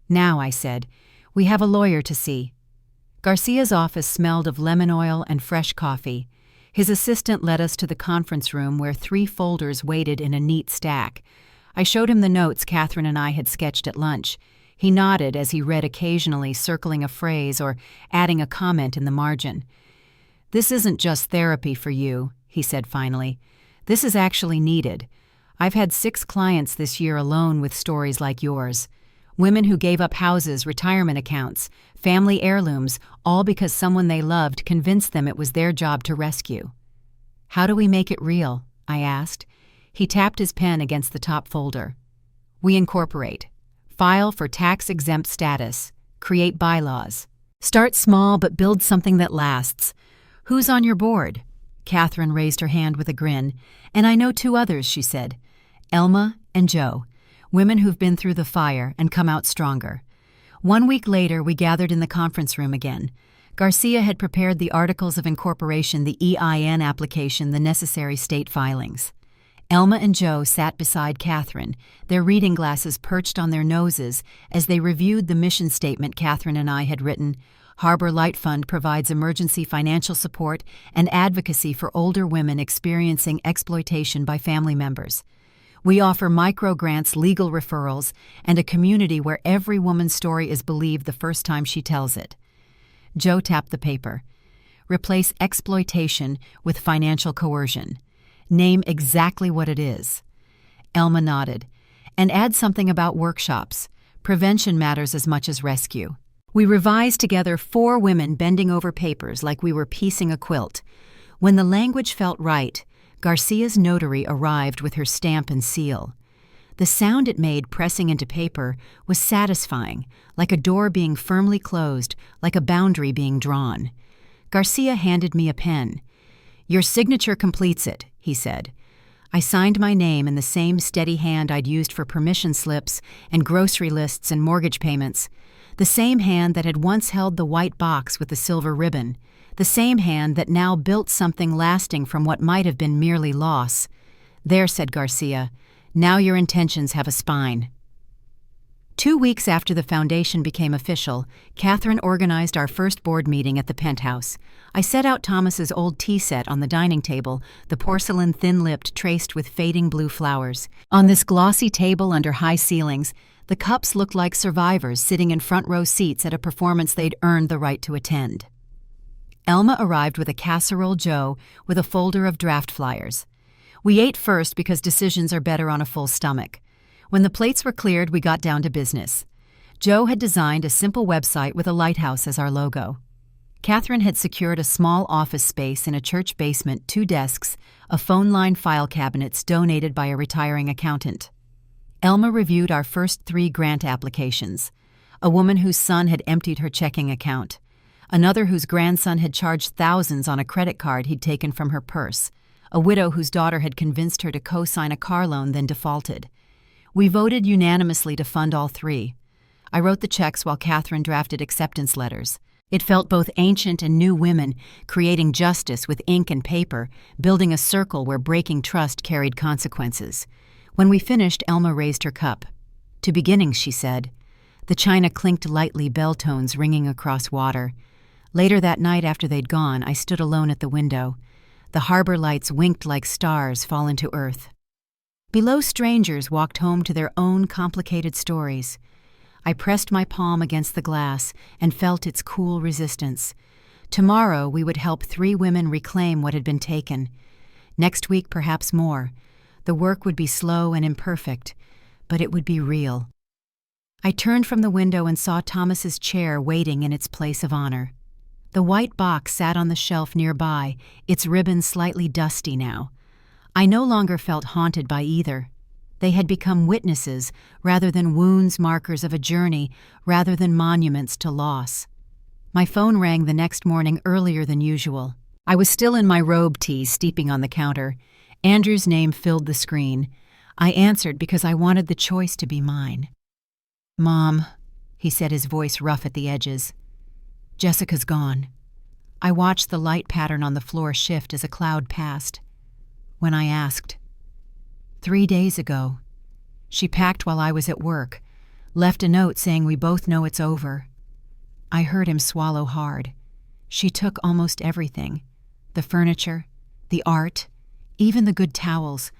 Now, I said. We have a lawyer to see. Garcia's office smelled of lemon oil and fresh coffee. His assistant led us to the conference room where 3 folders waited in a neat stack. I showed him the notes Catherine and I had sketched at lunch. He nodded as he read, occasionally circling a phrase or adding a comment in the margin. This isn't just therapy for you, he said finally. This is actually needed. I've had 6 clients this year alone with stories like yours. Women who gave up houses, retirement accounts, family heirlooms, all because someone they loved convinced them it was their job to rescue. How do we make it real? I asked. He tapped his pen against the top folder. We incorporate. File for tax-exempt status. Create bylaws. Start small but build something that lasts. Who's on your board? Catherine raised her hand with a grin. And I know 2 others, she said. Elma and Joe. Women who've been through the fire and come out stronger. 1 week later, we gathered in the conference room again. Garcia had prepared the Articles of Incorporation, the EIN application, the necessary state filings. Elma and Joe sat beside Catherine, their reading glasses perched on their noses as they reviewed the mission statement Catherine and I had written. Harbor Light Fund provides emergency financial support and advocacy for older women experiencing exploitation by family members. We offer micro-grants, legal referrals, and a community where every woman's story is believed the first time she tells it. Joe tapped the paper. Replace exploitation with financial coercion. Name exactly what it is. Elma nodded. And add something about workshops. Prevention matters as much as rescue. We revised together 4 women bending over papers like we were piecing a quilt. When the language felt right, Garcia's notary arrived with her stamp and seal. The sound it made pressing into paper was satisfying, like a door being firmly closed, like a boundary being drawn. Garcia handed me a pen. Your signature completes it, he said. I signed my name in the same steady hand I'd used for permission slips and grocery lists and mortgage payments, the same hand that had once held the white box with the silver ribbon, the same hand that now built something lasting from what might have been merely loss. There, said Garcia, now your intentions have a spine. 2 weeks after the foundation became official, Catherine organized our first board meeting at the Penthouse. I set out Thomas's old tea set on the dining table, the porcelain thin-lipped traced with fading blue flowers. On this glossy table under high ceilings, the cups looked like survivors sitting in front-row seats at a performance they'd earned the right to attend. Elma arrived with a casserole Joe with a folder of draft flyers. We ate first because decisions are better on a full stomach. When the plates were cleared, we got down to business. Joe had designed a simple website with a lighthouse as our logo. Catherine had secured a small office space in a church basement, 2 desks, a phone line file cabinets donated by a retiring accountant. Elma reviewed our first 3 grant applications. A woman whose son had emptied her checking account. Another whose grandson had charged thousands on a credit card he'd taken from her purse. A widow whose daughter had convinced her to co-sign a car loan, then defaulted. We voted unanimously to fund all 3. I wrote the checks while Catherine drafted acceptance letters. It felt both ancient and new women, creating justice with ink and paper, building a circle where breaking trust carried consequences. When we finished, Elma raised her cup. To beginnings, she said. The china clinked lightly, bell tones ringing across water. Later that night after they'd gone, I stood alone at the window. The harbor lights winked like stars fallen to earth. Below, strangers walked home to their own complicated stories. I pressed my palm against the glass and felt its cool resistance. Tomorrow we would help 3 women reclaim what had been taken. Next week, perhaps more. The work would be slow and imperfect, but it would be real. I turned from the window and saw Thomas's chair waiting in its place of honor. The white box sat on the shelf nearby, its ribbon slightly dusty now. I no longer felt haunted by either. They had become witnesses rather than wounds, markers of a journey rather than monuments to loss. My phone rang the next morning earlier than usual. I was still in my robe tee steeping on the counter. Andrew's name filled the screen. I answered because I wanted the choice to be mine. "Mom," he said, his voice rough at the edges. "Jessica's gone." I watched the light pattern on the floor shift as a cloud passed. When I asked, 3 days ago. She packed while I was at work, left a note saying we both know it's over. I heard him swallow hard. She took almost everything. The furniture, the art, even the good towels.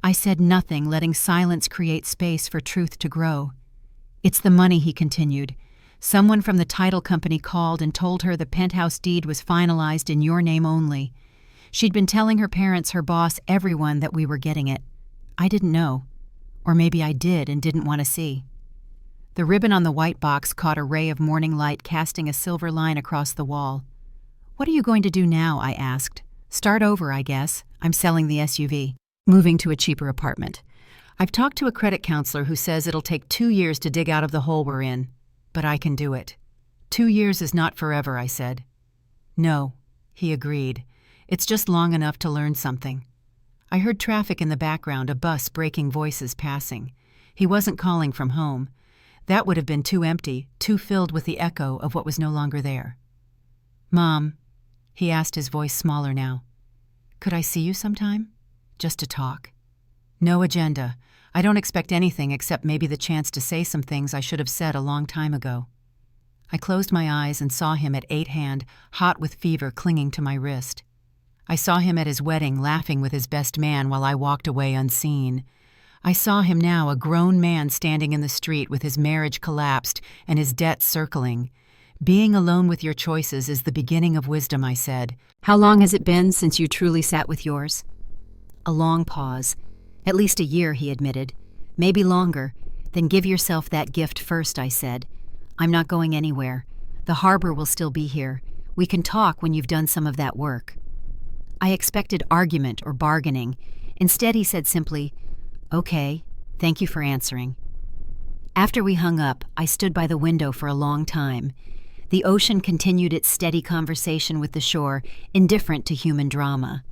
I said nothing, letting silence create space for truth to grow. "It's the money," he continued. "Someone from the title company called and told her the Penthouse deed was finalized in your name only. She'd been telling her parents, her boss, everyone that we were getting it. I didn't know. Or maybe I did and didn't want to see." The ribbon on the white box caught a ray of morning light, casting a silver line across the wall. "What are you going to do now?" I asked. "Start over, I guess. I'm selling the SUV. Moving to a cheaper apartment. I've talked to a credit counselor who says it'll take 2 years to dig out of the hole we're in. But I can do it." 2 years is not forever," I said. "No," he agreed. "It's just long enough to learn something." I heard traffic in the background, a bus breaking voices passing. He wasn't calling from home. That would have been too empty, too filled with the echo of what was no longer there. "Mom," he asked, his voice smaller now, "could I see you sometime? Just to talk. No agenda. I don't expect anything except maybe the chance to say some things I should have said a long time ago." I closed my eyes and saw him at 8 hand, hot with fever, clinging to my wrist. I saw him at his wedding, laughing with his best man while I walked away unseen. I saw him now, a grown man standing in the street with his marriage collapsed and his debts circling. "Being alone with your choices is the beginning of wisdom," I said. "How long has it been since you truly sat with yours?" A long pause. "At least a year," he admitted. "Maybe longer. Then give yourself that gift first," I said. "I'm not going anywhere. The harbor will still be here. We can talk when you've done some of that work." I expected argument or bargaining. Instead, he said simply, "Okay, thank you for answering." After we hung up, I stood by the window for a long time. The ocean continued its steady conversation with the shore, indifferent to human drama.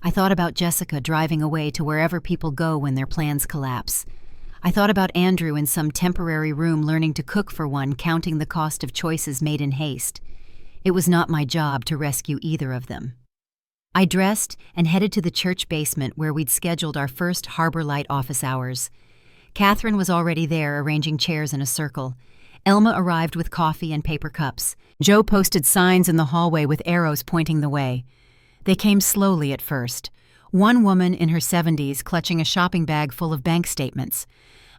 I thought about Jessica driving away to wherever people go when their plans collapse. I thought about Andrew in some temporary room learning to cook for one, counting the cost of choices made in haste. It was not my job to rescue either of them. I dressed and headed to the church basement where we'd scheduled our first Harbor Light office hours. Catherine was already there, arranging chairs in a circle. Elma arrived with coffee and paper cups. Joe posted signs in the hallway with arrows pointing the way. They came slowly at first. One woman in her 70s clutching a shopping bag full of bank statements.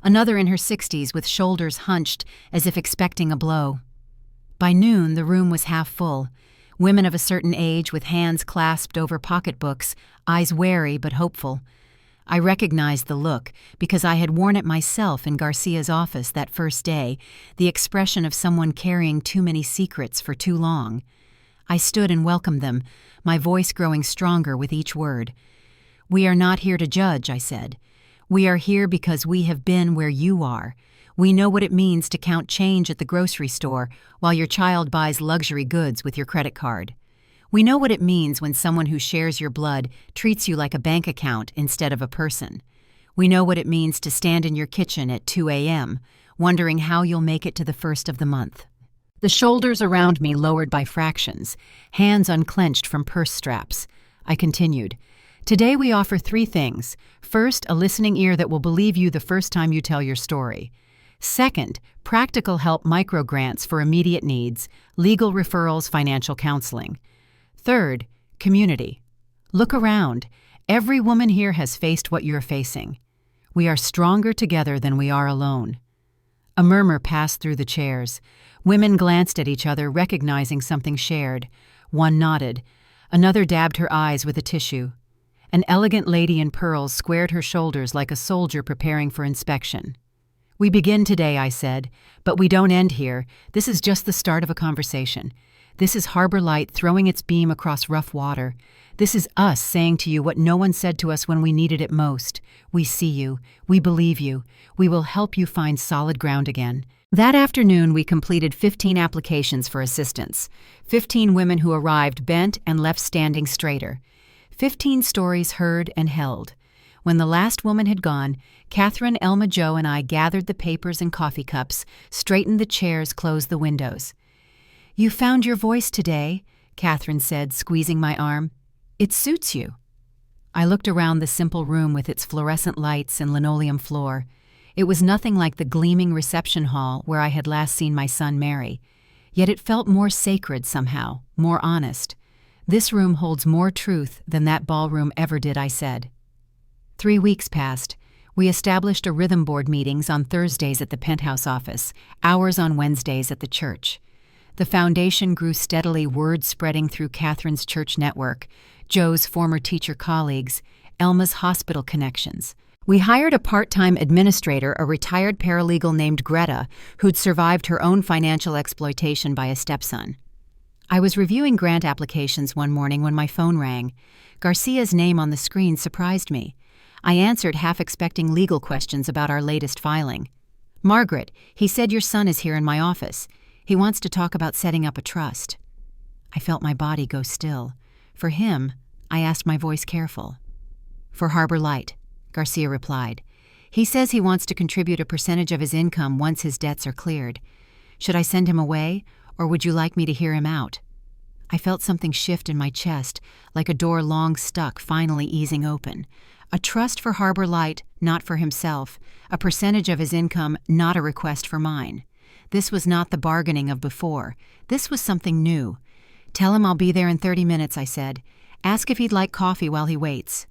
Another in her 60s with shoulders hunched as if expecting a blow. By noon, the room was half full. Women of a certain age with hands clasped over pocketbooks, eyes wary but hopeful. I recognized the look because I had worn it myself in Garcia's office that first day, the expression of someone carrying too many secrets for too long. I stood and welcomed them, my voice growing stronger with each word. "We are not here to judge," I said. "We are here because we have been where you are. We know what it means to count change at the grocery store while your child buys luxury goods with your credit card. We know what it means when someone who shares your blood treats you like a bank account instead of a person. We know what it means to stand in your kitchen at 2 a.m., wondering how you'll make it to the first of the month." The shoulders around me lowered by fractions, hands unclenched from purse straps. I continued. "Today we offer 3 things. First, a listening ear that will believe you the first time you tell your story. Second, practical help microgrants for immediate needs, legal referrals, financial counseling. Third, community. Look around. Every woman here has faced what you're facing. We are stronger together than we are alone." A murmur passed through the chairs. Women glanced at each other, recognizing something shared. One nodded. Another dabbed her eyes with a tissue. An elegant lady in pearls squared her shoulders like a soldier preparing for inspection. "We begin today," I said, "but we don't end here. This is just the start of a conversation. This is Harbor Light throwing its beam across rough water. This is us saying to you what no one said to us when we needed it most. We see you. We believe you. We will help you find solid ground again." That afternoon, we completed 15 applications for assistance. 15 women who arrived bent and left standing straighter. 15 stories heard and held. When the last woman had gone, Catherine, Elma Jo, and I gathered the papers and coffee cups, straightened the chairs, closed the windows. "You found your voice today," Catherine said, squeezing my arm. "It suits you." I looked around the simple room with its fluorescent lights and linoleum floor. It was nothing like the gleaming reception hall where I had last seen my son Mary. Yet it felt more sacred somehow, more honest. "This room holds more truth than that ballroom ever did," I said. 3 weeks passed. We established a rhythm board meetings on Thursdays at the Penthouse office, hours on Wednesdays at the church. The foundation grew steadily, word spreading through Catherine's church network, Joe's former teacher colleagues, Elma's hospital connections. We hired a part-time administrator, a retired paralegal named Greta, who'd survived her own financial exploitation by a stepson. I was reviewing grant applications one morning when my phone rang. Garcia's name on the screen surprised me. I answered, half expecting legal questions about our latest filing. "Margaret, he said your son is here in my office. He wants to talk about setting up a trust." I felt my body go still. "For him," I asked, my voice careful. "For Harbor Light," Garcia replied. "He says he wants to contribute a percentage of his income once his debts are cleared. Should I send him away, or would you like me to hear him out?" I felt something shift in my chest, like a door long stuck finally easing open. A trust for Harbor Light, not for himself. A percentage of his income, not a request for mine. This was not the bargaining of before. This was something new. "Tell him I'll be there in 30 minutes, I said. "Ask if he'd like coffee while he waits."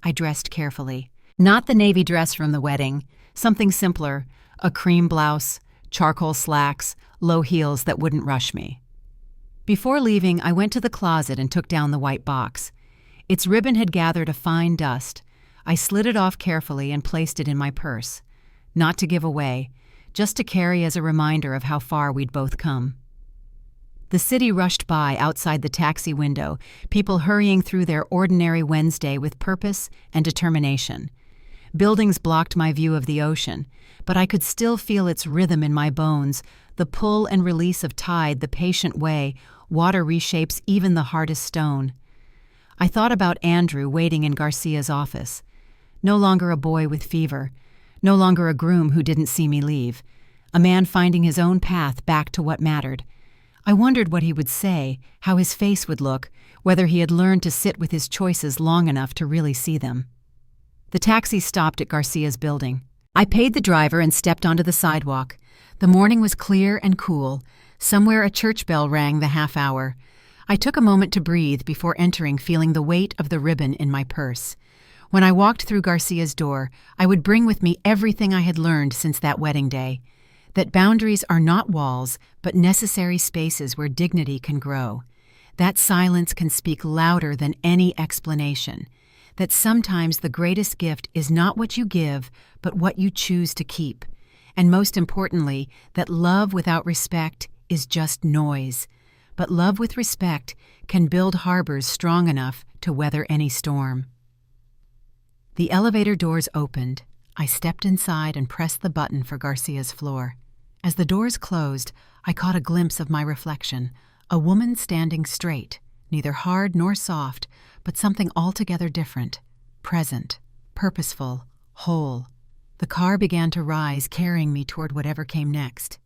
I dressed carefully. Not the navy dress from the wedding. Something simpler. A cream blouse, charcoal slacks, low heels that wouldn't rush me. Before leaving, I went to the closet and took down the white box. Its ribbon had gathered a fine dust. I slid it off carefully and placed it in my purse. Not to give away, just to carry as a reminder of how far we'd both come. The city rushed by outside the taxi window, people hurrying through their ordinary Wednesday with purpose and determination. Buildings blocked my view of the ocean, but I could still feel its rhythm in my bones, the pull and release of tide, the patient way water reshapes even the hardest stone. I thought about Andrew waiting in Garcia's office. No longer a boy with fever, no longer a groom who didn't see me leave, a man finding his own path back to what mattered. I wondered what he would say, how his face would look, whether he had learned to sit with his choices long enough to really see them. The taxi stopped at Garcia's building. I paid the driver and stepped onto the sidewalk. The morning was clear and cool. Somewhere a church bell rang the half hour. I took a moment to breathe before entering, feeling the weight of the ribbon in my purse. When I walked through Garcia's door, I would bring with me everything I had learned since that wedding day. That boundaries are not walls, but necessary spaces where dignity can grow. That silence can speak louder than any explanation. That sometimes the greatest gift is not what you give, but what you choose to keep. And most importantly, that love without respect is just noise. But love with respect can build harbors strong enough to weather any storm. The elevator doors opened. I stepped inside and pressed the button for Garcia's floor. As the doors closed, I caught a glimpse of my reflection, a woman standing straight, neither hard nor soft, but something altogether different, present, purposeful, whole. The car began to rise, carrying me toward whatever came next.